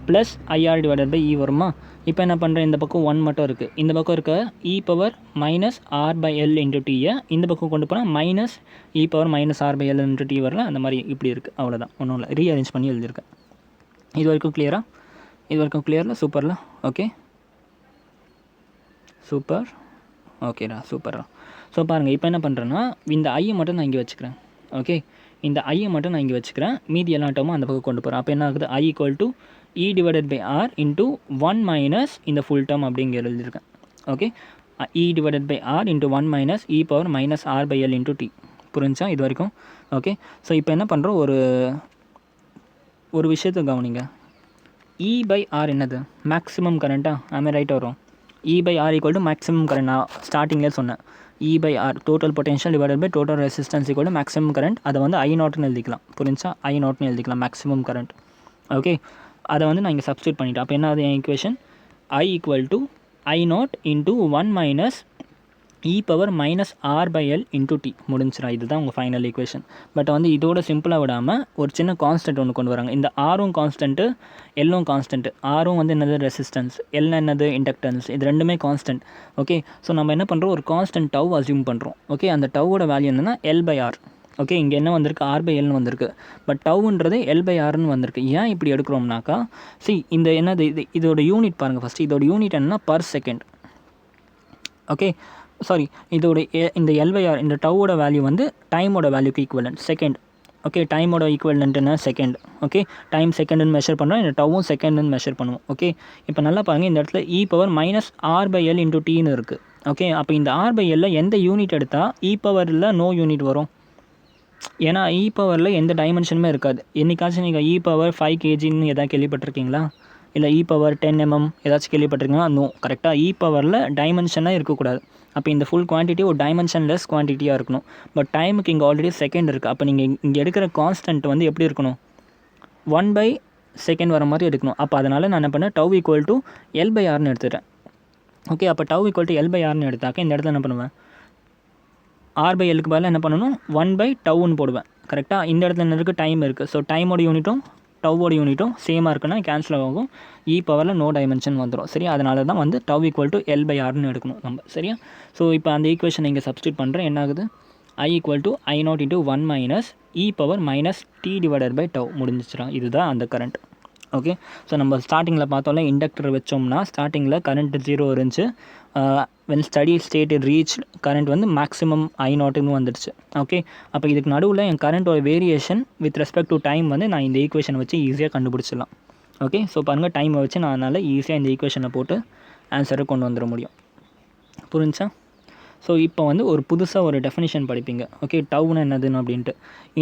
ப்ளஸ் ஐஆர் டிவைடட் பை இ வருமா. இப்போ என்ன பண்ணுறேன், இந்த பக்கம் 1 மட்டும் இருக்குது. இந்த பக்கம் இருக்க E power minus R by L into டீயை இந்த பக்கம் கொண்டு போனால் minus E power minus R by L into T வரல. அந்த மாதிரி இப்படி இருக்குது. அவ்வளோதான், ஒன்றும் இல்லை, ரீஅரேஞ்ச் பண்ணி எழுதியிருக்கேன். இது வரைக்கும் கிளியரா? இது வரைக்கும் கிளியரில்? சூப்பரில். Okay, super. ஓகேடா, சூப்பரா. ஸோ பாருங்கள், இப்போ என்ன பண்ணுறேன்னா, இந்த ஐயை மட்டும் நான் இங்கே வச்சுக்கிறேன். ஓகே, இந்த ஐயை மட்டும் நான் இங்கே வச்சுக்கிறேன். மீதி எல்லா டேர்மும் அந்த பக்கம் கொண்டு போகிறேன். அப்போ என்ன ஆகுது, I equal to E divided by R into 1 minus இந்த ஃபுல் டேர்ம் அப்படிங்க எழுதியிருக்கேன். Okay, E divided by R into 1 minus E power minus R by L into T. புரிஞ்சா இது வரைக்கும்? ஓகே, ஸோ இப்போ என்ன பண்ணுறோம், ஒரு விஷயத்தை கவனிங்க. இ பை ஆர் என்னது, மேக்ஸிமம் கரண்ட்டாக? ஆமாம், ரைட் வரும். E by R equal to maximum current. நான் ஸ்டார்டிங்லேயே சொன்னேன், E by R total potential divided by total resistance equal to maximum current. அதை வந்து ஐ நாட்னு எழுதிக்கலாம். புரிஞ்சா, ஐ நாட்னு எழுதிக்கலாம், மேக்ஸிமம் கரண்ட். ஓகே, அதை வந்து நான் இங்கே சப்ஸ்டியூட் பண்ணிவிட்டேன். அப்போ என்ன ஆகுது, என் equation I equal to I naught into 1 minus e power minus R by L into T முடிஞ்சிடும். இதுதான் உங்கள் ஃபைனல் ஈக்குவேஷன். பட் வந்து இதோட சிம்பிளாக விடாமல் ஒரு சின்ன கான்ஸ்டன்ட் ஒன்று கொண்டு வராங்க. இந்த ஆரும் கான்ஸ்டன்ட்டு எல்லும் கான்ஸ்டன்ட். ஆரும் வந்து என்னது ரெசிஸ்டன்ஸ், எல் என்னது இண்டக்டன்ஸ், இது ரெண்டுமே கான்ஸ்டன்ட். ஓகே, ஸோ நம்ம என்ன பண்ணுறோம், ஒரு கான்ஸ்டன்ட் டவ் அசியூம் பண்ணுறோம். ஓகே, அந்த டவ்வோட வேல்யூ என்னென்னா எல் பை ஆர். ஓகே, இங்கே என்ன வந்திருக்கு, ஆர் பை எல்னு வந்திருக்கு. பட் டவ்ன்றது எல் பை ஆர்னு வந்திருக்கு. ஏன் இப்படி எடுக்கிறோம்னாக்கா, இந்த என்னது இதோட யூனிட் பாருங்கள். ஃபஸ்ட்டு இதோட யூனிட் என்னன்னா பர் செகண்ட். ஓகே, சாரி, இதோட இந்த எல்வைஆர் இந்த டவ்வோட வேல்யூ வந்து டைமோட வேல்யூக்கு ஈக்குவலன்ட் செகண்ட். ஓகே, டைமோட ஈக்குவலன்ட்னா செகண்ட். ஓகே, டைம் செகண்டுன்னு மெஷர் பண்ணுறோம், இந்த டவ்வும் செகண்டுன்னு மெஷர் பண்ணுவோம். ஓகே, இப்போ நல்லா பாருங்கள், இந்த இடத்துல E power minus R by L into டீன்னு இருக்குது. ஓகே, அப்போ இந்த ஆர் பை எல்ல எந்த யூனிட் எடுத்தால் இ பவரில் நோ யூனிட் வரும். ஏன்னா இ பவரில் எந்த டைமென்ஷனுமே இருக்காது. என்னைக்காச்சும் நீங்கள் இ பவர் 5 kgன்னு எதாவது கேள்விப்பட்டிருக்கீங்களா? இல்லை இ பவர் 10 mm ஏதாச்சும் கேள்விப்பட்டிருக்கீங்களா? நோ. கரெக்டாக இ பவரில் டைமென்ஷனாக இருக்கக்கூடாது. அப்போ இந்த ஃபுல் குவான்டிட்டி ஒரு டைமென்ஷன்லெஸ் குவான்டிட்டியாக இருக்கணும். பட் டைமுக்கு இங்கே ஆல்ரெடி செகண்ட் இருக்குது. அப்போ நீங்கள் இங்கே எடுக்கிற கான்ஸ்டன்ட் வந்து எப்படி இருக்கணும், 1/second வர மாதிரி எடுக்கணும். அப்போ அதனால் நான் என்ன பண்ணேன், tau equal to L by ஆர்னு எடுத்துட்டேன். ஓகே, அப்போ tau equal to L by ஆர்னு எடுத்தாக்க இந்த இடத்துல என்ன பண்ணுவேன், ஆர் பை எல்லுக்கு பதிலாக என்ன பண்ணணும், 1/டவ்னு போடுவேன். கரெக்டாக இந்த இடத்துல என்ன இருக்குது, டைம் இருக்குது. ஸோ டைமோட யூனிட்டும் டவ்வோட யூனிட்டும் சேமாக இருக்குன்னா கேன்சல் ஆகும், இ பவரில் நோ டைமென்ஷன் வந்துடும். சரி, அதனால தான் வந்து tau equal to L by ஆர்னு எடுக்கணும் நம்ம. சரியா? ஸோ இப்போ அந்த ஈக்குவேஷன் இங்கே சப்ஸ்டியூட் பண்ணுறேன். என்ன ஆகுது, I equal to I naught into 1 minus E power minus T divided by tau முடிஞ்சிச்சிடும். இதுதான் அந்த கரண்ட். ஓகே, ஸோ நம்ம ஸ்டார்டிங்கில் பார்த்தோம்ல, இண்டக்டர் வச்சோம்னா ஸ்டார்டிங்கில் கரண்ட் 0 இருந்துச்சு. When steady state reach current வந்து மேக்ஸிமம் ஐ நாட்டுன்னு வந்துடுச்சு. ஓகே, அப்போ இதுக்கு நடுவில் என் கரண்ட்டோட variation with respect to time வந்து நான் இந்த ஈக்குவேஷனை வச்சு ஈஸியாக கண்டுபிடிச்சிடலாம். ஓகே, ஸோ பாருங்கள், டைமை வச்சு நான் அதனால் ஈஸியாக இந்த ஈக்குவேஷனை போட்டு ஆன்சரை கொண்டு வந்துட முடியும். புரிஞ்சா? ஸோ இப்போ வந்து ஒரு புதுசாக ஒரு டெஃபினிஷன் படிப்பீங்க. ஓகே, டவ்னு என்னதுன்னு அப்படின்ட்டு,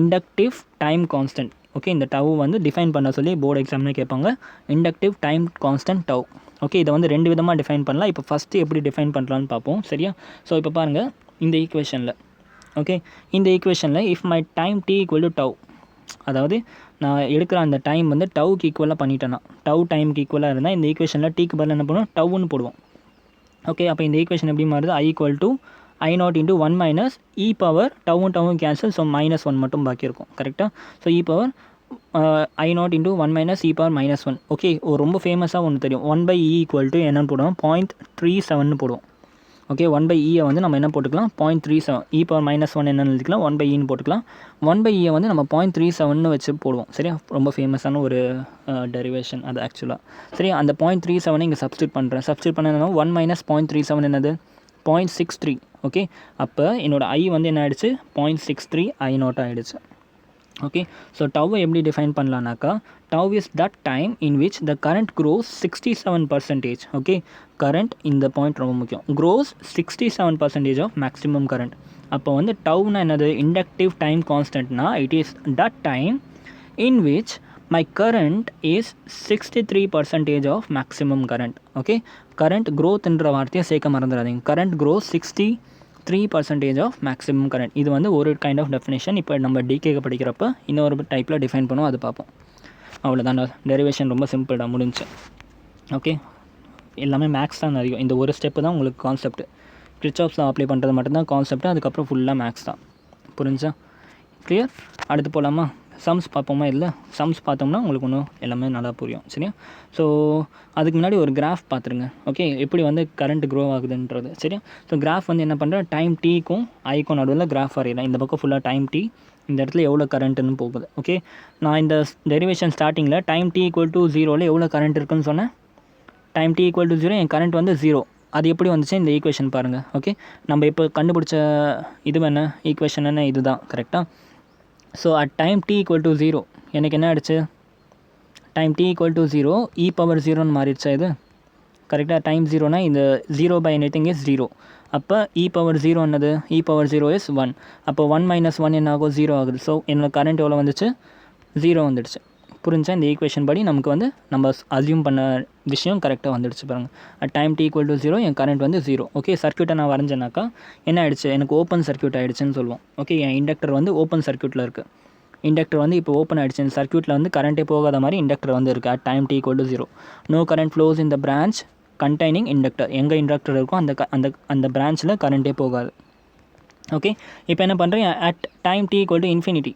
இண்டக்டிவ் டைம் கான்ஸ்டன்ட். ஓகே, இந்த டவ் வந்து டிஃபைன் பண்ண சொல்லி போர்டு எக்ஸாம்னு கேட்பாங்க. Inductive time constant tau. Okay, இதை வந்து 2 விதமாக டிஃபைன் பண்ணலாம். இப்போ ஃபஸ்ட்டு எப்படி டிஃபைன் பண்ணலான்னு பார்ப்போம். சரியா? ஸோ இப்போ பாருங்கள், இந்த ஈக்குவேஷனில், ஓகே, இந்த ஈக்குவேஷனில் if my time T equal to tau, அதாவது நான் எடுக்கிற அந்த டைம் வந்து டவுக்கு ஈக்குவலாக பண்ணிட்டேன்னா, டவ் டைமுக்கு ஈக்குவலாக இருந்தால் இந்த ஈக்குவேஷனில் டீக்கு பதில் என்ன பண்ணுவோம், டவ்னு போடுவோம். ஓகே, அப்போ இந்த ஈக்குவேஷன் எப்படி மாறுது, I equal to I naught into 1 minus E power டவும் கேன்சல், ஸோ -1 மட்டும் பாக்கி இருக்கும். கரெக்டாக? So E power I naught into 1 minus E power -1. Okay, ரொம்ப ஃபேமஸாக ஒன்று தெரியும், 1/e ஈக்குவல் டு என்னென்னு போடுவோம், 0.37ன்னு போடுவோம். ஓகே, 1/eயை வந்து நம்ம என்ன போட்டுக்கலாம், 0.37. இ பவர் -1 என்னென்னு எழுதிக்கலாம், 1/eன்னு போட்டுக்கலாம். 1/eயை வந்து நம்ம 0.37ன்னு வச்சு போடுவோம். சரியா? ரொம்ப ஃபேமஸான ஒரு டெரிவேஷன் அது ஆக்சுவலாக. சரி, அந்த 0.37 இங்கே சப்ஸ்டியூட் பண்ணுறேன். சப்ஸ்டியூட் பண்ணதுனா 1 மைனஸ் 0.37 என்னது, 0.63. ஓகே, அப்போ என்னோடய ஐ வந்து என்ன ஆகிடுச்சு, 0.63 ஐ நாட் ஆகிடுச்சு. ஓகே, ஸோ டவ் எப்படி டிஃபைன் பண்ணலான்னாக்கா, tau is that time in which the current grows 67%. Okay, current இந்த பாயிண்ட் ரொம்ப முக்கியம், க்ரோஸ் 67% ஆஃப் மேக்ஸிமம் கரண்ட். அப்போ வந்து டவ்னா என்னது, இண்டக்டிவ் டைம் கான்ஸ்டன்ட்னா it is that time in which my current is 63% of maximum current. Okay, current க்ரோத்ன்ற வார்த்தையை சேர்க்க மறந்துடாதீங்க. Current grows 63% of maximum current. இது வந்து ஒரு கைண்ட் ஆஃப் டெஃபினேஷன். இப்போ நம்ம டிகேக்கு படிக்கிறப்ப இன்னொரு டைப்பில் டிஃபைன் பண்ணுவோம், அது பார்ப்போம். அவ்வளோதான், டெரிவேஷன் ரொம்ப சிம்பிள் தான், முடிஞ்சு. ஓகே, எல்லாமே மேக்ஸ் தான் நிறைய. இந்த ஒரு ஸ்டெப்பு தான் உங்களுக்கு கான்செப்ட். கிர்ச்சாஃப்ஸ் அப்ளை பண்ணுறது மட்டும்தான் கான்செப்ட், அதுக்கப்புறம் ஃபுல்லாக மேக்ஸ் தான். புரிஞ்சா? கிளியர்? அடுத்து போகலாமா? சம்ஸ் பார்ப்போமா? இல்லை, சம்ஸ் பார்த்தோம்னா உங்களுக்கு ஒன்றும் எல்லாமே நல்லா புரியும். சரியா? ஸோ அதுக்கு முன்னாடி ஒரு கிராஃப் பார்த்துருங்க. ஓகே, எப்படி வந்து கரண்ட் க்ரோ ஆகுதுன்றது. சரியா? ஸோ கிராஃப் வந்து என்ன பண்ணுறேன், டைம் டீக்கும் ஐக்கும் நடுவில் கிராஃப் வரையிறேன். இந்த பக்கம் ஃபுல்லாக டைம் டி, இந்த இடத்துல எவ்வளோ கரண்ட்டுன்னு போகுது. ஓகே, நான் இந்த டெரிவேஷன் ஸ்டார்டிங்கில் டைம் டி ஈக்குவல் டு 0ல் எவ்வளோ கரண்ட் இருக்குன்னு சொன்னேன். டைம் டி ஈக்குவல் டு 0, என் கரண்ட் வந்து 0. அது எப்படி வந்துச்சு, இந்த ஈக்குவேஷன் பாருங்கள். ஓகே, நம்ம இப்போ கண்டுபிடிச்ச இது என்ன ஈக்குவேஷன் என்ன, இது தான். கரெக்டாக? So at time t equal to 0 எனக்கு என்ன ஆகிடுச்சு, time t equal to 0 E power 0ன்னு மாறிடுச்சா இது. கரெக்டாக? டைம் 0னா இந்த 0/anything இஸ் 0. அப்போ இ பவர் 0 என்னது, இ பவர் 0 இஸ் 1. அப்போ 1 மைனஸ் 1 என்ன ஆகும், 0 ஆகுது. ஸோ என்னோடய கரண்ட் எவ்வளோ வந்துச்சு, 0 வந்துடுச்சு. புரிஞ்சா? இந்த ஈக்குவேஷன் படி நமக்கு வந்து நம்ம அசியூம் பண்ண விஷயம் கரெக்டாக வந்துடுச்சு பாருங்கள். At time t equal to 0 என் கரண்ட் வந்து 0. ஓகே, சர்க்யூட்டை நான் வரைஞ்சேனாக்கா என்ன ஆகிடுச்சு, எனக்கு ஓப்பன் சர்க்யூட் ஆகிடுச்சுன்னு சொல்லுவோம். ஓகே, என் இண்டக்டர் வந்து ஓப்பன் சர்க்யூட்டில் இருக்குது. இண்டக்டர் வந்து இப்போ ஓப்பன் ஆகிடுச்சு, இந்த சர்க்யூட்டில் வந்து கரண்ட்டே போகாத மாதிரி இண்டக்டர் வந்து இருக்குது. At time t equal to 0 no current flows in the branch containing inductor. எங்கே இண்டக்டர் இருக்கோ அந்த பிரான்ச்சில் கரண்ட்டே போகாது. ஓகே, இப்போ என்ன பண்ணுறேன், at time t equal to infinity.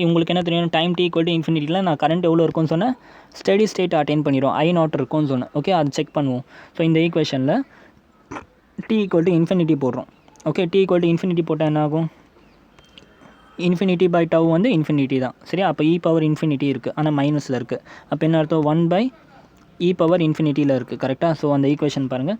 உங்களுக்கு என்ன தெரியும், டைம் t ஈக்குவல் டு இன்ஃபினிட்டியில் நான் கரண்ட் எவ்வளோ இருக்கும்னு சொன்னேன், ஸ்டெடி ஸ்டேட் அட்டைன் பண்ணிடும், I0 இருக்கும்னு சொன்னேன். ஓகே, அது செக் பண்ணுவோம். ஸோ இந்த ஈக்குவேஷனில் t ஈக்குவல் டு இன்ஃபினிட்டி போடுறோம். Okay, t equal to infinity போட்டால் என்ன ஆகும், இன்ஃபினிட்டி பை டவ் வந்து இன்ஃபினிட்டி தான். சரியா, அப்போ இ பவர் இன்ஃபினிட்டி இருக்குது, ஆனால் மைனஸில் இருக்குது. அப்போ என்ன அர்த்தம், 1 பை இ பவர் இன்ஃபினிட்டியில் இருக்குது. கரெக்டாக. ஸோ அந்த ஈக்குவேஷன் பாருங்கள்,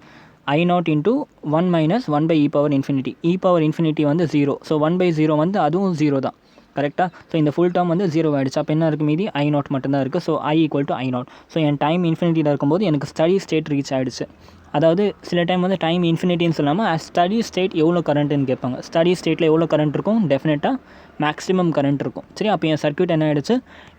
I0 into 1 minus 1 by E power infinity. E power infinity வந்து 0. ஸோ 1 பை 0 வந்து அதுவும் 0 தான். கரெக்டாக. ஸோ இந்த ஃபுல் டேர்ம் வந்து 0 ஆகிடுச்சு. அப்போ என்ன இருக்குது, மீதி I0 மட்டும்தான் இருக்குது. So I equal to I0. So என் டைம் இன்ஃபினிட்டியில் இருக்கும்போது எனக்கு ஸ்டடி ஸ்டேட் ரீச் ஆகிடுச்சு. அதாவது சில டைம் வந்து டைம் இன்ஃபினிட்டின்னு சொல்லாமல் ஸ்டடி ஸ்டேட் எவ்வளோ கரண்ட்டுன்னு கேட்பாங்க. ஸ்டடி ஸ்டேட்டில் எவ்வளோ கரண்ட் இருக்கும், டெஃபினட்டாக மேக்ஸிமம் கரண்ட் இருக்கும். சரி, அப்போ என் சர்க்யூட் என்ன ஆகிடுச்சு,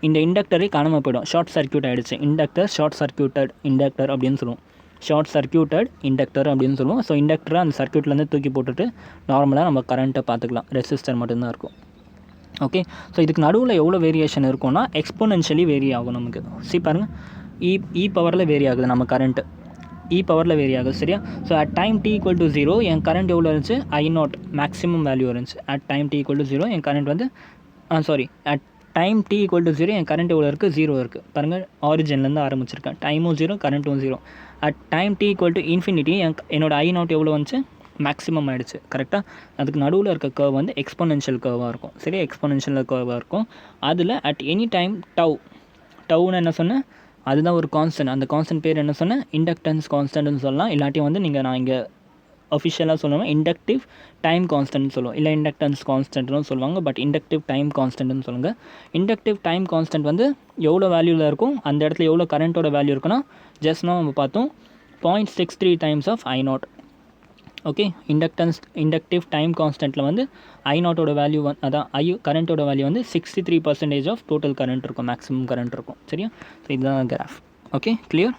இந்த இண்டக்டரே காணாமல் போய்டும், ஷார்ட் சர்க்யூட் ஆகிடுச்சு. இண்டக்டர் ஷார்ட் சர்க்யூட்டட் இண்டக்டர் அப்படின்னு சொல்லுவோம். ஷார்ட் சர்க்யூட்டட் இண்டக்டர் அப்படின்னு சொல்லுவோம். ஸோ இண்டக்டரை அந்த சர்க்யூட்லேருந்து தூக்கி போட்டுட்டு நார்மலாக நம்ம கரண்ட்டை பார்த்துக்கலாம். ரெசிஸ்டர் மட்டும்தான் இருக்கும். ஓகே, ஸோ இதுக்கு நடுவில் எவ்வளோ வேரியேஷன் இருக்கும்னா எக்ஸ்போனென்ஷியலி வேரி ஆகும் நமக்கு. பாருங்கள், இ பவரில் வேரி ஆகுது நம்ம கரண்ட்டு, இ பவரில் வேரி ஆகுது. சரியா. So at time t equal to 0 என் கரண்ட் எவ்வளோ இருந்துச்சு, I0 மேக்ஸிமம் வேல்யூ இருந்துச்சு. At time t equal to 0 என் கரண்ட் வந்து at time t equal to 0 என் கரண்ட் எவ்வளோ இருக்குது, 0 இருக்குது. பாருங்கள், ஆரிஜின்லேருந்து ஆரம்பிச்சிருக்கேன். டைமும் 0, கரண்ட்டும் 0. At time t equal to infinity என்னோட I0 எவ்வளோ வந்துச்சு, மேக்ஸிமம் ஆகிடுச்சு. கரெக்டாக. அதுக்கு நடுவில் இருக்க கர்வ் வந்து எக்ஸ்போனென்ஷியல் கர்வாக இருக்கும். சரி, எக்ஸ்போனென்ஷியல் கர்வாக இருக்கும். அதில் அட் எனி டைம் டவுன்னு என்ன சொன்னேன், அதுதான் ஒரு கான்ஸ்டன்ட். அந்த கான்ஸ்டன்ட் பேர் என்ன சொன்னேன், இண்டக்டன்ஸ் கான்ஸ்டன்ட்னு சொல்லலாம். இல்லாட்டி வந்து நான் இங்கே அஃபிஷியலாக சொல்லணும் இண்டக்டிவ் டைம் கான்ஸ்டன்ட்னு சொல்லுவோம், இல்லை இண்டக்டன்ஸ் கான்ஸ்டன்ட்னு சொல்லுவாங்க. பட் இண்டக்டிவ் டைம் கான்ஸ்டன்ட்னு சொல்லுங்கள். இண்டக்டிவ் டைம் கான்ஸ்டன்ட் வந்து எவ்வளோ வேல்யூவில் இருக்கும், அந்த இடத்துல எவ்வளோ கரண்ட்டோட வேல்யூ இருக்குன்னா, ஜஸ்ட்னா நம்ம பார்த்தோம் 0.63 times of I0. Okay, inductive time கான்ஸ்டன்ட்டில் வந்து I0ஓட வேல்யூ அதான் கரண்ட்டோட வேல்யூ வந்து 63% ஆஃப் டோட்டல் கரண்ட் இருக்கும், மேக்ஸிமம் கரண்ட் இருக்கும். சரியா. ஸோ இதுதான் கிராஃப். Okay, clear.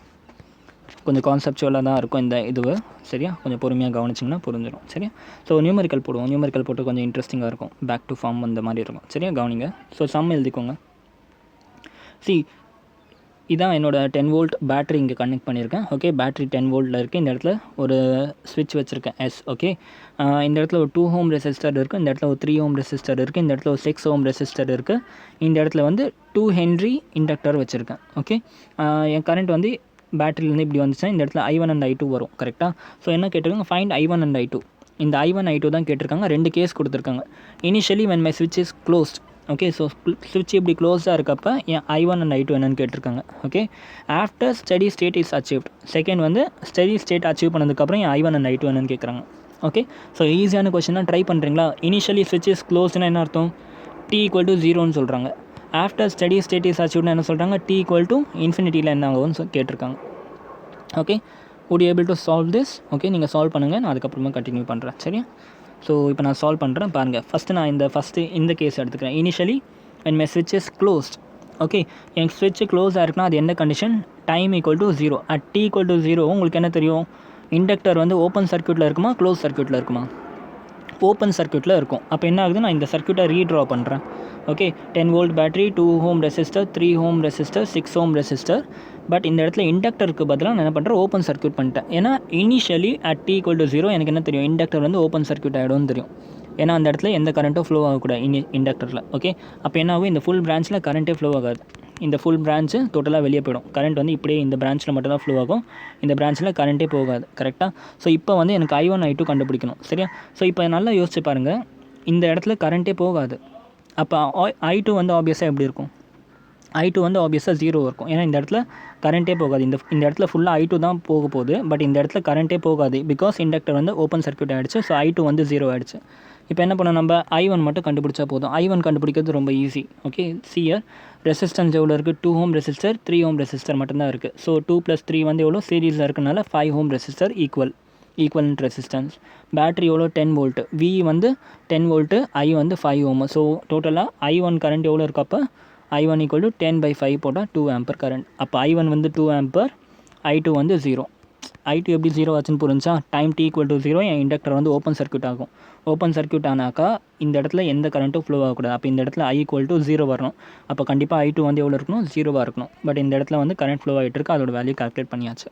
கொஞ்சம் கான்செப்சுவலாக தான் இருக்கும் இந்த இதுவு. சரியா, கொஞ்சம் பொறுமையாக கவனிச்சிங்கன்னா புரிஞ்சிடும். சரியா. ஸோ நியூமரிக்கல் போடுவோம். நியூமரிக்கல் போட்டு கொஞ்சம் இன்ட்ரெஸ்டிங்காக இருக்கும், பேக் டு ஃபார்ம் அந்த மாதிரி இருக்கும். சரியா, கவனிங்க. ஸோ சம் எழுதிக்கோங்க. இதான் என்னோடய 10 வோல்ட் பேட்டரி இங்கே கனெக்ட் பண்ணியிருக்கேன். ஓகே, பேட்டரி 10 வோல்ட்டில் இருக்குது. இந்த இடத்துல ஒரு ஸ்விட்ச் வச்சுருக்கேன், எஸ். ஓகே, இந்த இடத்துல ஒரு 2 ஓம் ரெசிஸ்டர் இருக்குது. இந்த இடத்துல ஒரு 3 ஓம் ரெசிஸ்டர் இருக்குது. இந்த இடத்துல ஒரு 6 ஓம் ரெசிஸ்டர் இருக்குது. இந்த இடத்துல வந்து 2 ஹென்ரி இண்டக்டர் வச்சுருக்கேன். ஓகே, என் கரண்ட் வந்து பேட்டரியிலேருந்து இப்படி வந்துச்சுன்னா இந்த இடத்துல I1 and I2 வரும். கரெக்டாக. ஸோ என்ன கேட்டிருக்காங்க, ஃபைண்ட் I1 and I2. இந்த I1 I2 தான் கேட்டிருக்காங்க. 2 கேஸ் கொடுத்துருக்காங்க. Initially when my switch is closed. Okay, so ஸ்விட்ச் இப்படி க்ளோஸாக இருக்கப்போ என் I1 and I2 என்னென்னு கேட்டிருக்காங்க. Okay, after study state is achieved. Second வந்து ஸ்டடி ஸ்டேட் அச்சீவ் பண்ணதுக்கப்புறம் என் I1 and I2 என்னென்னு கேட்குறாங்க. ஓகே, ஸோ ஈஸியான கொஸ்டின் தான், ட்ரை பண்ணுறீங்களா. இனிஷியலி ஸ்விட்ச் இஸ் க்ளோஸ்னா என்ன அர்த்தம், t ஈக்குவல் டு 0ன்னு சொல்கிறாங்க. ஆஃப்டர் ஸ்டடி ஸ்டேட் இஸ் அச்சீவ்ட்னா என்ன சொல்கிறாங்க, t ஈக்குவல் டு இன்ஃபினிட்டியில் என்ன ஆகும்னு கேட்டிருக்காங்க. Okay, would you able to solve this? Okay, நீங்கள் சால்வ் பண்ணுங்கள், நான் அதுக்கப்புறமா கண்டினியூ பண்ணுறேன். சரியா. ஸோ இப்போ நான் சால்வ் பண்ணுறேன் பாருங்கள். நான் இந்த கேஸ் எடுத்துக்கிறேன். Initially when my switch is closed. Okay, என் ஸ்விட்ச் க்ளோஸாக இருக்குன்னா அது என்ன condition, time equal to 0. At t equal to 0 உங்களுக்கு என்ன தெரியும், இண்டக்டர் வந்து ஓப்பன் சர்க்யூட்டில் இருக்குமா, க்ளோஸ் சர்க்யூட்டில் இருக்குமா, ஓப்பன் சர்க்யூட்டில் இருக்கும். அப்போ என்ன ஆகுது, நான் இந்த சர்க்யூட்டை ரீட்ரா பண்ணுறேன். Okay, 10 volt battery, 2 ohm resistor, 3 ohm resistor, 6 ohm resistor. But இந்த இடத்துல இண்டக்டருக்கு பதிலாக நான் என்ன பண்ணுறேன், ஓப்பன் சர்க்யூட் பண்ணிட்டேன். ஏன்னா initially at t equal to 0 எனக்கு என்ன தெரியும், இண்டக்டர் வந்து ஓப்பன் சர்க்யூட் ஆகிடும்னு தெரியும். ஏன்னா அந்த இடத்துல எந்த கரண்ட்டும் ஃப்ளோ ஆகக்கூடாது இண்டக்டரில். ஓகே, அப்போ என்ன ஆகும், இந்த ஃபுல் பிரான்ச்சில் கரண்ட்டே ஃப்ளோ ஆகாது. இந்த ஃபுல் பிரான்ச்சு டோட்டலாக வெளியே போயிடும். கரண்ட் வந்து இப்படியே இந்த பிரான்ச்சில் மட்டும் தான் ஃப்ளோ ஆகும், இந்த பிரான்ச்சில் கரண்ட்டே போகாது. கரெக்டாக. ஸோ இப்போ வந்து எனக்கு I1 I2 கண்டுபிடிக்கணும். சரியா. ஸோ இப்போ நல்லா யோசிச்சு பாருங்கள், இந்த இடத்துல கரண்ட்டே போகாது. அப்போ I2 வந்து ஆப்வியஸாக எப்படி இருக்கும், I2 வந்து ஆப்வியஸாக 0 இருக்கும். ஏன்னா இந்த இடத்துல கரண்ட்டே போகாது. இந்த இடத்துல ஃபுல்லாக I2 தான் போக போகுது. பட் இந்த இடத்துல கரண்ட்டே போகாது, பிகாஸ் இண்டக்டர் வந்து ஓப்பன் சர்க்யூட் ஆகிடுச்சு. ஸோ I2 வந்து 0 ஆகிடுச்சு. இப்போ என்ன பண்ணோம், நம்ம I1 மட்டும் கண்டுபிடிச்சா போதும். I1 கண்டுபிடிக்கிறது ரொம்ப ஈஸி. ஓகே, சியர் ரெசிஸ்டன்ஸ் எவ்வளோ இருக்குது, 2 ஓம் ரெசிஸ்டர், 3 ஓம் ரெசிஸ்டர் மட்டும்தான் இருக்குது. ஸோ 2 + 3 வந்து எவ்வளோ, சீரீஸில் இருக்கனால 5 ohm resistor equivalent resistance. Battery எவ்வளோ, 10 வோல்ட்டு, V வந்து 10 வோல்ட்டு, I வந்து 5 ஓம். ஸோ டோட்டலாக I1 கரண்ட் எவ்வளோ இருக்கப்போ I1 ஈக்குவல் டு 10/5 போட்டால் 2 ஆம்பர் கரண்ட். அப்போ I1 வந்து 2 ஆம்பர், I2 வந்து 0. I2 எப்படி 0 ஆச்சுன்னு புரிஞ்சா, டைம் t ஈக்குவல் டு 0 என் இண்டக்டர் வந்து ஓப்பன் சர்க்யூட் ஆகும். ஓப்பன் சர்க்யூட் ஆனாக்கா இந்த இடத்துல எந்த கரண்ட்டும் ஃப்ளோ ஆகக்கூடாது. அப்போ இந்த இடத்துல I ஈக்குவல் டு 0 வரணும். அப்போ கண்டிப்பாக I2 வந்து எவ்வளோ இருக்கணும், 0 இருக்கணும். பட் இந்த இடத்துல வந்து கரண்ட் ஃப்ளோ ஆகிட்டு இருக்கு, அதோட வேல்யூ கால்குலேட் பண்ணியாச்சு.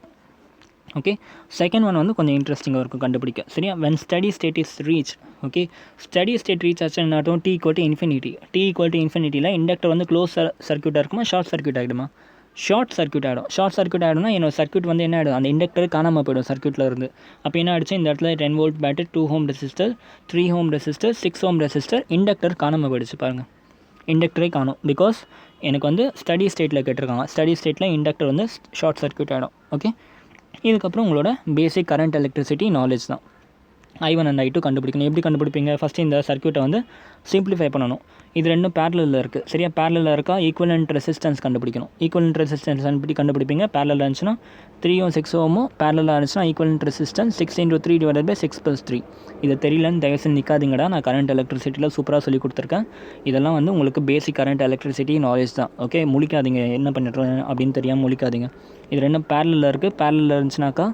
ஓகே, செகண்ட் ஒன் வந்து கொஞ்சம் இன்ட்ரெஸ்டிங்காக இருக்கும் கண்டுபிடிக்க. சரியா, when steady state is reach. Okay, steady state reach ஆச்சு என்ன ஆகும்? T equal to infinity. T equal to இன்ஃபினிட்டியில் இண்டக்டர் வந்து க்ளோஸ் சர்க்யூட்டாக இருக்குமா, ஷார்ட் சர்க்யூட் ஆகிடுமா? ஷார்ட் சர்க்யூட் ஆகிடும். ஷார்ட் சர்க்யூட் ஆகிடும்னா என்னோட சர்க்யூட் வந்து என்ன ஆகிடும், அந்த இண்டக்டர் காணாமல் போய்டும் சர்க்யூட்டில் இருந்து. அப்போ என்ன ஆகிடுச்சு, இந்த இடத்துல 10 volt battery, 2 ohm resistor, 3 ohm resistor, 6 ohm resistor, inductor காணாமல் போயிடுச்சு பாருங்கள். இண்டக்டரே காணும். பிகாஸ் எனக்கு வந்து ஸ்டடி ஸ்டேட்டில் கேட்டிருக்காங்க. ஸ்டடி ஸ்டேட்டில் இண்டக்டர் வந்து ஷார்ட் சர்க்யூட் ஆகிடும். ஓகே, இதுக்கப்புறம் உங்களோட பேசிக் கரண்ட் எலக்ட்ரிசிட்டி நாலேஜ் தான். I1 and I2 கண்டுபிடிக்கணும். எப்படி கண்டுபிடிப்பீங்க? ஃபஸ்ட்டு இந்த சர்க்யூட்டை வந்து சிம்பிளிஃபை பண்ணணும். இது ரெண்டும் பேரலில் இருக்குது. சரியா, பேரலில் இருக்கா? ஈக்குவலண்ட் ரெசிஸ்டன்ஸ் கண்டுபிடிக்கணும். ஈக்குவலண்ட் ரெசிஸ்டன்ஸ் எப்படி கண்டுபிடிப்பீங்க? பேரலில் இருந்துச்சுன்னா 3 6 ஓமும், பேரலில் இருந்துச்சுன்னா ஈக்குவலண்ட் ரெசிஸ்டன்ஸ் 6 × 3 / 6 + 3. இதை தெரியலன்னு தயவுசெய்து நிற்காதீங்கடா. நான் கரண்ட் எலக்ட்ரிசிட்டியில் சூப்பராக சொல்லி கொடுத்துருக்கேன். இதெல்லாம் வந்து உங்களுக்கு பேசிக் கரண்ட் எலக்ட்ரிசிட்டி நாலேஜ் தான். ஓகே, முழிக்காதீங்க, என்ன பண்ணிடுறோம் அப்படின்னு தெரியாமல் முழிக்காதீங்க. இது ரெண்டும் பேரலில் இருக்குது. பேரலில் இருந்துச்சுனாக்கா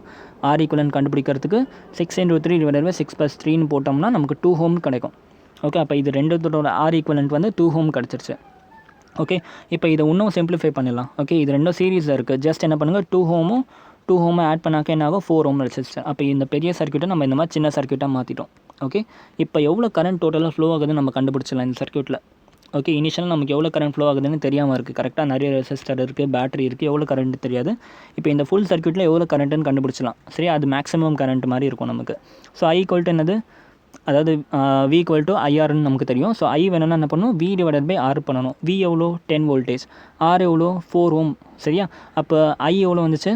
R ஈக்குவலன்ட் கண்டுபிடிக்கிறதுக்கு 6 × 3 / 6 + 3ன்னு போட்டோம்னா நமக்கு 2 ஓம் கிடைக்கும். ஓகே, அப்போ இது ரெண்டுத்தோட R ஈக்குவலன்ட் வந்து 2 ஓம் கிடச்சிருச்சு. ஓகே, இப்போ இதை இன்னும் சிம்பிளிஃபை பண்ணிடலாம். ஓகே, இது ரெண்டும் சீரீஸில் இருக்குது. ஜஸ்ட் என்ன பண்ணுங்கள், 2 ஓமை ஆட் பண்ணாக்க என்ன ஆகும், 4 ஓம் ரெசிஸ்டர். அப்போ இந்த பெரிய சர்க்யூட்டை நம்ம இந்த மாதிரி சின்ன சர்க்யூட்டாக மாற்றிட்டோம். ஓகே, இப்போ எவ்வளோ கரண்ட் டோட்டலாக ஃப்ளோ ஆகுதுன்னு நம்ம கண்டுபிடிச்சிடலாம் இந்த சர்க்யூட்டில். ஓகே, இனிஷியலாக நமக்கு எவ்வளோ கரண்ட் ஃப்ளோ ஆகுதுன்னு தெரியாமல் இருக்குது. கரெக்டாக நிறைய ரெசிஸ்டர் இருக்குது, பேட்டரி இருக்குது, எவ்வளோ கரண்ட் தெரியாது. இப்போ இந்த ஃபுல் சர்க்யூட்டில் எவ்வளோ கரண்ட்டுன்னு கண்டுபிடிச்சலாம். சரி, அது மேக்ஸிமம் கரண்ட் மாதிரி இருக்கும் நமக்கு. ஸோ I ஈக்குவல் டு என்னது, அதாவது V ஈக்குவல் டு IRன்னு நமக்கு தெரியும். ஸோ I வேணும்னா என்ன பண்ணணும், V / R பண்ணணும். V எவ்வளோ, 10 வோல்டேஜ். R எவ்வளோ, 4 ஓம். சரியா, அப்போ I எவ்வளோ வந்துச்சு,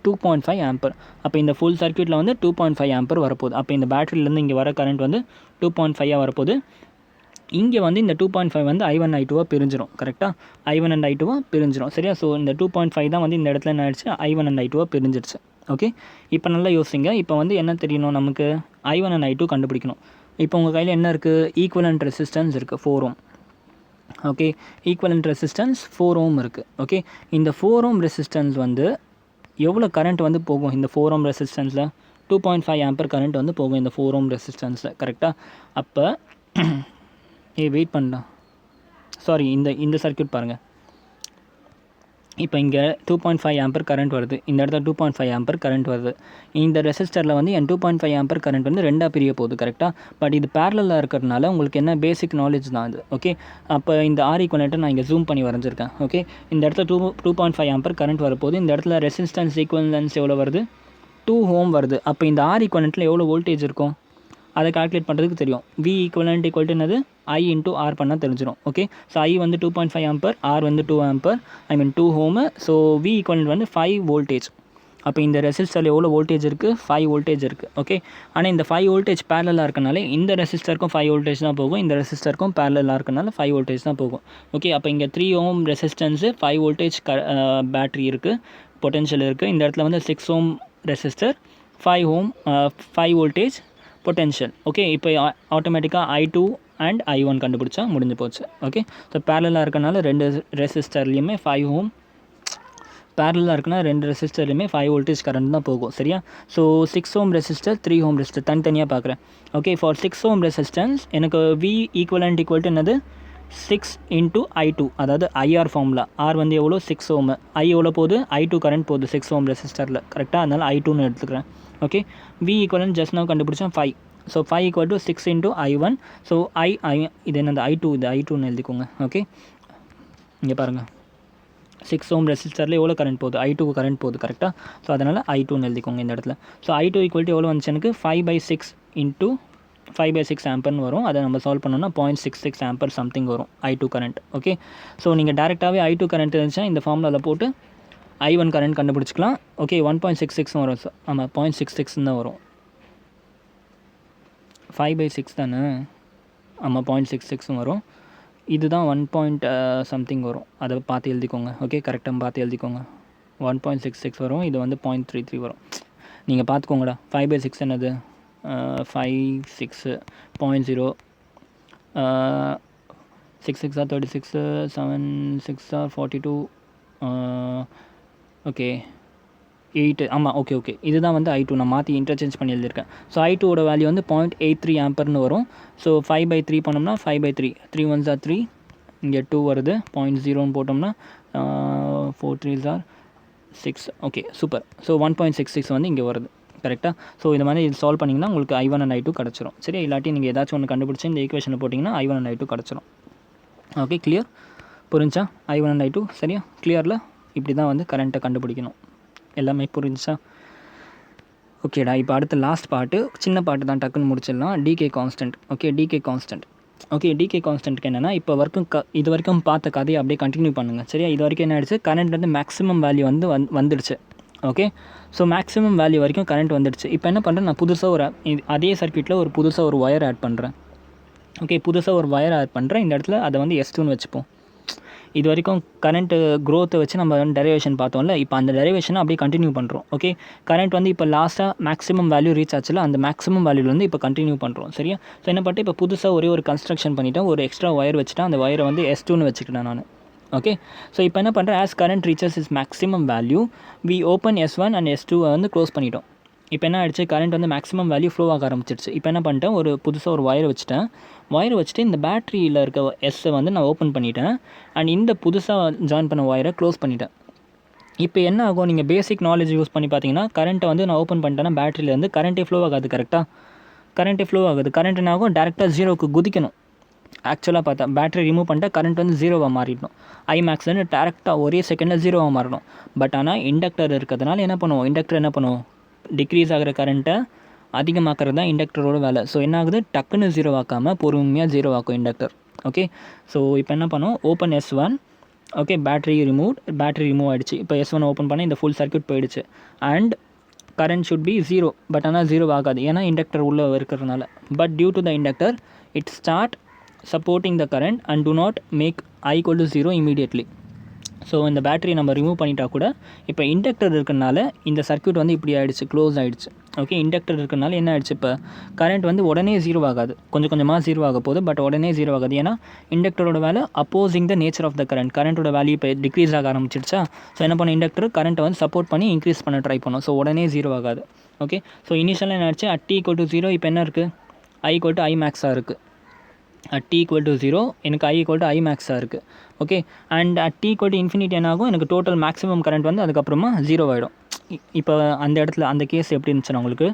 2.5 ஆம்பர். அப்போ இந்த ஃபுல் சர்க்யூட்டில் வந்து 2.5 ஆம்பர் வரப்போகுது. அப்போ இந்த பேட்டரியிலேருந்து இங்கே வர கரண்ட் வந்து 2.5 வரப்போகுது. இங்கே வந்து இந்த 2.5 வந்து I1 I2 பிரிஞ்சிடும். கரெக்டாக, I1 and I2 பிரிஞ்சிடும். சரியா, ஸோ இந்த 2.5 தான் வந்து இந்த இடத்துல என்ன ஆயிடுச்சு, I1 and I2 பிரிஞ்சிடுச்சு. ஓகே, இப்போ நல்லா யோசிங்க. இப்போ வந்து என்ன தெரியணும் நமக்கு, I1 and I2 கண்டுபிடிக்கணும். இப்போ உங்கள் கையில் என்ன இருக்குது, ஈக்குவலண்ட் ரெசிஸ்டன்ஸ் இருக்குது 4 ஓம். ஓகே, ஈக்குவலண்ட் ரெசிஸ்டன்ஸ் 4 ஓம் இருக்குது. ஓகே, இந்த 4 ஓம் ரெசிஸ்டன்ஸ் வந்து எவ்வளோ கரண்ட் வந்து போகும் இந்த 4 ஓம் ரெசிஸ்டன்ஸில், 2.5 ஆம்பர் கரண்ட் வந்து போகும் இந்த 4 ஓம் ரெசிஸ்டன்ஸில். கரெக்டாக, அப்போ வெயிட் பண்ணலாம். சாரி, இந்த சர்க்யூட் பாருங்கள். இப்போ இங்கே 2.5 ஆம்பர் கரண்ட் வருது, இந்த இடத்துல 2.5 ஆம்பர் கரண்ட் வருது. இந்த ரெசிஸ்டரில் வந்து என் 2.5 ஆம்பர் கரண்ட் வந்து ரெண்டாக பிரிய போகுது. கரெக்டாக, பட் இது பேரலில் இருக்கிறதுனால உங்களுக்கு என்ன பேசிக் நாலேஜ் தான் அது. ஓகே, அப்போ இந்த R ஈக்குவலண்ட்டை நான் இங்கே ஜூம் பண்ணி வரைஞ்சிருக்கேன். ஓகே, இந்த இடத்துல 2.5 ஆம்பர் கரண்ட் வரப்போகுது. இந்த இடத்துல ரெசிஸ்டன்ஸ் ஈக்குவலன்ஸ் எவ்வளோ வருது, 2 ஓம் வருது. அப்போ இந்த R ஈக்குவலண்ட்டில் எவ்வளோ வோல்டேஜ் இருக்கும் அதை கால்குலேட் பண்ணுறதுக்கு தெரியும். V ஈக்குவலண்ட் ஈக்குவல் டு என்னது, I × R பண்ணால் தெரிஞ்சிடும். ஓகே, ஸோ I வந்து 2.5 ஆம்பர், R வந்து 2 Amber, 2 ohm. So V equivalent வந்து 5 வோல்டேஜ். அப்போ இந்த ரெசிஸ்டரில் எவ்வளோ வோல்டேஜ் இருக்குது, 5 வோல்டேஜ் இருக்குது. ஓகே, ஆனால் இந்த 5 வோல்டேஜ் பேரலாக இருக்கனால இந்த ரெசிஸ்டருக்கும் 5 வோல்டேஜ் தான் போகும், இந்த ரெசிஸ்டருக்கும் பேரலாக இருக்கனால 5 வோல்டேஜ் தான் போகும். ஓகே, அப்போ இங்கே 3 ஓம் ரெசிஸ்டன்ஸு, 5 வோல்டேஜ் பேட்ரி இருக்குது, பொட்டென்ஷியல் இருக்குது. இந்த இடத்துல வந்து 6 ohm resistor, 5 voltage potential. Okay, இப்போ ஆட்டோமேட்டிக்காக I2 and I1 கண்டுபிடிச்சா முடிஞ்சு போச்சு. ஓகே, ஸோ பேரலாக இருக்கனால ரெண்டு ரெசிஸ்டர்லேயுமே 5 ஓம், பேரலாக இருக்குன்னா ரெண்டு ரெசிஸ்டர்லையுமே 5 வோல்டேஜ் கரண்ட் தான் போகும். சரியா, so 6 ohm resistor, 3 ohm resistor தனித்தனியாக பார்க்குறேன். ஓகே, ஃபார் 6 ஓம் ரெசிஸ்டன்ஸ் எனக்கு V ஈக்குவலண்ட் ஈக்குவல் டு என்னது, 6 × I2, அதாவது IR ஃபார்முலா. R வந்து எவ்வளோ, 6 ஓம். I எவ்வளோ போகுது, I2 கரண்ட் போகுது 6 ஓம் ரெசிஸ்டரில். கரெக்டாக, அதனால் I2ன்னு எடுத்துக்கிறேன். ஓகே, V ஈக்குவலண்ட் ஜஸ்ட் நான் கண்டுபிடிச்சேன் 5. So 5 = 6 × I1. ஸோ இது என்னது, I2, இது I2ன்னு எழுதிக்கோங்க. ஓகே, இங்கே பாருங்கள், 6 ஓம் ரெசிஸ்டரில் எவ்வளோ கரண்ட் போகுது, I2 கரண்ட் போகுது. கரெக்டாக, ஸோ அதனால் I2ன்னு எழுதிக்கோங்க இந்த இடத்துல. ஸோ I2 = எவ்வளோ வந்துச்சு எனக்கு, 5/6 × 5/6 ஆம்பர்னு வரும். அதை நம்ம சால்வ் பண்ணோம்னா 0.66 ஆம்பர் சம்திங் வரும் I2 கரண்ட். ஓகே, ஸோ நீங்கள் டேரெக்டாகவே I2 கரண்ட் இருந்துச்சுன்னா இந்த ஃபார்முலாவில் போட்டு I1 கரண்ட் கண்டுபிடிச்சிக்கலாம். ஓகே, 1.66 வரும். ஆமாம், 0.66 தான் வரும். 5/6 தானே, ஆமாம், 0.66 வரும். இதுதான் 1 something வரும். அதை பார்த்து எழுதிக்கோங்க. ஓகே, கரெக்டாக பார்த்து எழுதிக்கோங்க. 1.66 வரும். இது வந்து 0.33 வரும். நீங்கள் பார்த்துக்கோங்கடா. 5/6 என்னது, 5 6 0.0 6 6 36 7 6 42 ஓகே 8. ஆமாம், ஓகே இதுதான் வந்து I2. நான் மாற்றி இன்டர்சேஞ்ச் பண்ணி எழுதியிருக்கேன். ஸோ I2ஓட வேல்யூ வந்து 0.83 ஆம்பர்னு வரும். ஸோ 5/3 பண்ணோம்னா 5/3, 3 1s are 3, இங்கே 2 வருது. 0.0ன்னு போட்டோம்னா 4 3s are 1.6 okay super. So 1.66 வந்து இங்கே வருது கரெக்டாக. ஸோ இந்த மாதிரி இது சால்வ் பண்ணிங்கன்னா உங்களுக்கு I1 and I2 கிடச்சிரும். சரி, இல்லாட்டி நீங்கள் ஏதாச்சும் ஒன்று கண்டுபிடிச்சி இந்த ஈக்குவேஷனை போட்டிங்கன்னா I1 and I2 கிடச்சிரும். ஓகே கிளியர், புரிஞ்சா? I1 and I2 சரியா கிளியரில் இப்படி தான் வந்து கரண்ட்டை கண்டுபிடிக்கணும். எல்லாமே புரிஞ்சா? ஓகேடா. இப்போ அடுத்த லாஸ்ட் பாட்டு, சின்ன பாட்டு தான், டக்குன்னு முடிச்சிடலாம். Decay constant. Okay decay constant. Okay decay கான்ஸ்டன்ட்க்கு என்னென்னா இப்போ இது வரைக்கும் பார்த்த கதையை அப்படியே கண்டினியூ பண்ணுங்கள். சரியா, இது வரைக்கும் என்ன ஆயிடுச்சு, கரண்ட் வந்து மேக்ஸிமம் வேல்யூ வந்து வந்துடுச்சு. ஓகே, ஸோ மேக்ஸிமம் வேல்யூ வரைக்கும் கரண்ட் வந்துடுச்சு. இப்போ என்ன பண்ணுறேன், நான் புதுசாக அதே சர்க்யூட்டில் புதுசாக ஒரு ஒயர் ஆட் பண்ணுறேன். ஓகே, புதுசாக ஒரு ஒயர் ஆட் பண்ணுறேன். இந்த இடத்துல அதை வந்து S2ன்னு வச்சுப்போம். இது வரைக்கும் கரண்ட்டு க்ரோத்தை வச்சு நம்ம வந்து டெரிவேஷன் பார்த்தோம்ல, இப்போ அந்த டெரிவேஷனை அப்படியே கண்டினியூ பண்ணுறோம். ஓகே, கரண்ட் வந்து இப்போ லாஸ்ட்டாக மேக்ஸிமம் வேல்யூ ரீச் ஆச்சுல, அந்த மேக்ஸிமம் வேல்யூலேருந்து இப்போ கண்டினியூ பண்ணுறோம். சரியா, ஸோ என்ன பண்ணிட்டு இப்போ புதுசாக ஒரே ஒரு கன்ஸ்ட்ரக்ஷன் பண்ணிவிட்டேன், ஒரு எக்ஸ்ட்ரா ஒயர் வச்சுட்டேன், அந்த ஒயரை வந்து S2ன்னு வச்சுக்கிட்டேன் நான். ஓகே, ஸோ இப்போ என்ன பண்ணுறேன், as current reaches is maximum value V open S1 and S2 வந்து க்ளோஸ் பண்ணிட்டோம். இப்போ என்ன ஆகிடுச்சு, கரண்ட் வந்து மேக்ஸிமம் வேல்யூ ஃப்ளோ ஆக ஆரம்பிச்சிடுச்சு. இப்போ என்ன பண்ணிட்டேன், புதுசாக ஒரு ஒயர் வச்சுட்டு இந்த பேட்டரியில் இருக்க எஸ்ஸை வந்து நான் ஓப்பன் பண்ணிட்டேன். அண்ட் இந்த புதுசாக ஜாயின் பண்ண ஒயரை க்ளோஸ் பண்ணிட்டேன். இப்போ என்ன ஆகும், நீங்கள் பேசிக் நாலேஜ் யூஸ் பண்ணி பார்த்தீங்கன்னா, கரண்ட்டை வந்து நான் ஓப்பன் பண்ணிட்டேன்னா பேட்டரியிலேருந்து கரண்ட்டே ஃப்ளோ ஆகாது. கரெக்டாக கரண்ட்டே ஃப்ளோ ஆகுது. கரண்ட் என்ன ஆகும், டேரெக்டாக 0க்கு குதிக்கணும். ஆக்சுவலாக பார்த்தா பேட்டரி ரிமூவ் பண்ணிட்டா கரண்ட் வந்து 0வாக மாறிடணும். ஐமேக்ஸ் வந்து டேரெக்டாக ஒரே செகண்டில் 0வாக மாறணும். பட் ஆனால் இண்டக்டர் இருக்கிறதுனால என்ன பண்ணுவோம், டிக்ரீஸ் ஆகிற கரண்ட்டை அதிகமாக்குறது தான் இண்டக்டரோட வேலை. ஸோ என்ன ஆகுது, டக்குன்னு 0 ஆக்காமல் பொறுமையாக 0 ஆக்கும் இண்டக்டர். ஓகே, ஸோ இப்போ என்ன பண்ணுவோம், open S1. Okay, battery remove ஆகிடுச்சு. இப்போ S1 ஓப்பன் பண்ணி இந்த ஃபுல் சர்க்யூட் போயிடுச்சு. And current should be 0, but ஆனால் 0 ஆகாது, ஏன்னா இண்டக்டர் உள்ளே இருக்கிறதுனால. But due to the inductor it start supporting the current and do not make I equal to 0 immediately. So இந்த பேட்டரி நம்ம ரிமூவ் பண்ணிட்டா கூட இப்போ இண்டக்டர் இருக்கிறனால இந்த சர்க்யூட் வந்து இப்படி ஆகிடுச்சு, க்ளோஸ் ஆகிடுச்சு. ஓகே, இண்டக்டர் இருக்கிறனால என்ன ஆகிடுச்சு, இப்போ கரண்ட் வந்து உடனே 0 ஆகாது, கொஞ்சம் கொஞ்சமாக 0 ஆக போகுது. பட் உடனே 0 ஆகாது, ஏன்னா இண்டக்டரோட வேலை opposing the nature of the கரண்ட்டோட வேல்யூ இப்போ டிக்ரீஸ் ஆக ஆரம்பிச்சிடுச்சா. ஸோ என்ன பண்ண, இண்டக்டர் கரண்ட்டை வந்து சப்போர்ட் பண்ணி இன்க்ரீஸ் பண்ண ட்ரை பண்ணும். ஸோ உடனே 0 ஆகாது. ஓகே, ஸோ இனிஷியலாக என்ன ஆச்சு, T = 0. இப்போ என்ன இருக்குது, I = Imax-ஆக இருக்குது. T = 0 எனக்கு I = Imax-ஆக இருக்குது. ஓகே, அண்ட் T = என்ன ஆகும், எனக்கு டோட்டல் மேக்ஸிமம் கரண்ட் வந்து அதுக்கப்புறமா 0 ஆகிடும். இப்போ அந்த இடத்துல அந்த கேஸ் எப்படி இருந்துச்சுன்னா, உங்களுக்கு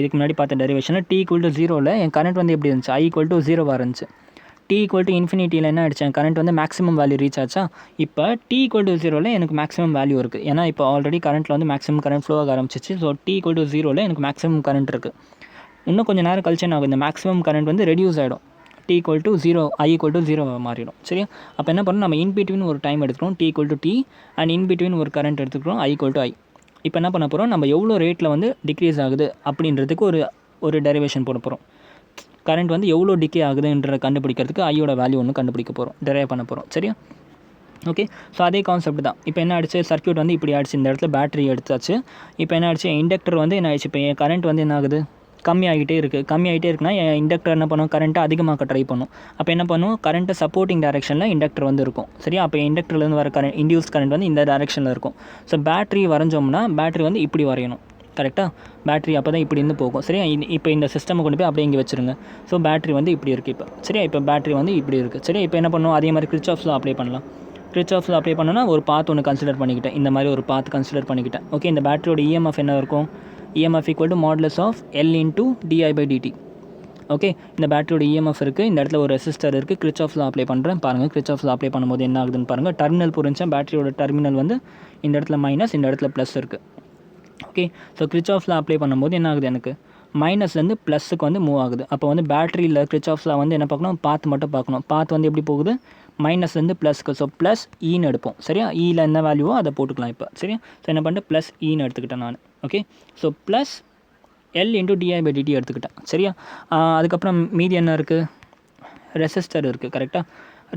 இதுக்கு முன்னாடி பார்த்த டெரிவேஷனில் T = 0ல் என் கரண்ட் வந்து எப்படி இருந்துச்சு, I = 0 இருந்துச்சு. T = என்ன ஆகிடுச்சு, என் கரண்ட் வந்து மேக்ஸிமம் வேல்யூ ரீச் ஆச்சா. இப்போ T = 0ல் எனக்கு மேக்ஸிமம் வேல்யூ இருக்குது, ஏன்னா இப்போ ஆல்ரெடி கரண்ட்டில் வந்து மேக்ஸிமம் கரண்ட் ஃப்ளோ ஆக ஆரம்பிச்சிச்சு. ஸோ T = 0ல் எனக்கு மேக்ஸிமம் கரண்ட் இருக்குது. இன்னும் கொஞ்சம் நேரம் கழிச்சு என்ன ஆகும், இந்த மேக்ஸிமம் கரண்ட் வந்து ரெடியூஸ் ஆகிடும். T = 0, I = 0 மாறிடும். சரியா, அப்போ என்ன பண்ணணும், நம்ம இன்பிட்வீன் ஒரு டைம் எடுத்துக்கிறோம், T = T, அண்ட் இன்பிட்வீன் ஒரு கரண்ட் எடுத்துக்கிறோம், I = I. இப்போ என்ன பண்ண போகிறோம், நம்ம எவ்வளோ ரேட்டில் வந்து டிக்ரீஸ் ஆகுது அப்படின்றதுக்கு ஒரு டெரிவேஷன் போட போகிறோம். கரண்ட் வந்து எவ்வளோ டிகே ஆகுதுன்ற கண்டுபிடிக்கிறதுக்கு ஐயோட வேல்யூ ஒன்று கண்டுபிடிக்க போகிறோம், டெரைவ் பண்ண போகிறோம். சரியா, ஓகே. ஸோ அதே கான்செப்ட் தான். இப்போ என்ன ஆகிடுச்சு, சர்க்யூட் வந்து இப்படி ஆகிடுச்சு, இந்த இடத்துல பேட்டரி எடுத்தாச்சு. இப்போ என்ன ஆகிடுச்சு, இண்டக்டர் வந்து என்ன ஆகிடுச்சு, இப்போ என் கரண்ட் வந்து என்ன ஆகுது, கம்மியாகிட்டே இருக்குன்னா என் இண்டக்டர் என்ன பண்ணும், கரண்ட்டை அதிகமாக்க ட்ரை பண்ணும். அப்போ என்ன பண்ணும், கரண்ட்டை சப்போர்ட்டிங் டேரெக்ஷனில் இண்டக்டர் வந்து இருக்கும். சரியா, அப்போ இண்டக்டர்லேருந்து வர இன்டியூஸ் கரண்ட் வந்து இந்த டேரெக்ஷனில் இருக்கும். ஸோ பேட்டரி வரைஞ்சோம்னா பேட்டரி வந்து இப்படி வரையணும். கரெக்டாக, பேட்டரி அப்போ தான் இப்படி இருந்து போகும். சரியா, இப்போ இந்த சிஸ்டமை கொண்டு போய் அப்படியே இங்கே வச்சுருங்க. ஸோ பேட்டரி வந்து இப்படி இருக்குது இப்போ. சரியா, இப்போ பேட்டரி வந்து இப்படி இருக்குது. சரியா, இப்போ என்ன பண்ணும், அதே மாதிரி Kirchhoff's law அப்ளை பண்ணலாம். Kirchhoff's law அப்ளை பண்ணோன்னா ஒரு பாத் ஒன்று கன்சிடர் பண்ணிக்கிட்டேன், இந்த மாதிரி ஒரு பாத் கன்சிடர் பண்ணிக்கிட்டேன். ஓகே, இந்த பேட்டரியோட EMF என்ன இருக்கும், EMF = modulus of L × di/dt. Okay, இந்த பேட்டரியோட EMF இருக்குது, இந்த இடத்துல ஒரு ரெசிஸ்டர் இருக்குது. Kirchhoff's law அப்ளை பண்ணுறேன் பாருங்கள். Kirchhoff's law அப்ளை பண்ணும்போது என்ன ஆகுதுன்னு பாருங்கள். டெர்மினல் புரிஞ்சா, பேட்டரியோட டெர்மினல் வந்து இந்த இடத்துல மைனஸ், இந்த இடத்துல ப்ளஸ் இருக்குது. Okay, so Kirchhoff's law apply பண்ணும்போது என்ன ஆகுது, எனக்கு மைனஸ்லேருந்து ப்ளஸுக்கு வந்து மூவ் ஆகுது. அப்போ வந்து பேட்டரியில் Kirchhoff's law வந்து என்ன பார்க்கணும், பாத் மட்டும் பார்க்கணும். பாத் வந்து எப்படி போகுது, மைனஸ்லேருந்து ப்ளஸ்க்கு. ஸோ ப்ளஸ் ஈன்னு எடுப்போம். சரியா, ஈயில் என்ன வேல்யூவோ அதை போட்டுக்கலாம் இப்போ. சரியா, ஸோ என்ன பண்ணிட்டு ப்ளஸ் ஈன்னு எடுத்துக்கிட்டேன் நான். Okay, so plus L × di/dt எடுத்துக்கிட்டேன். சரியா, அதுக்கப்புறம் மீதி என்ன இருக்குது, ரெசிஸ்டர் இருக்குது. கரெக்டாக,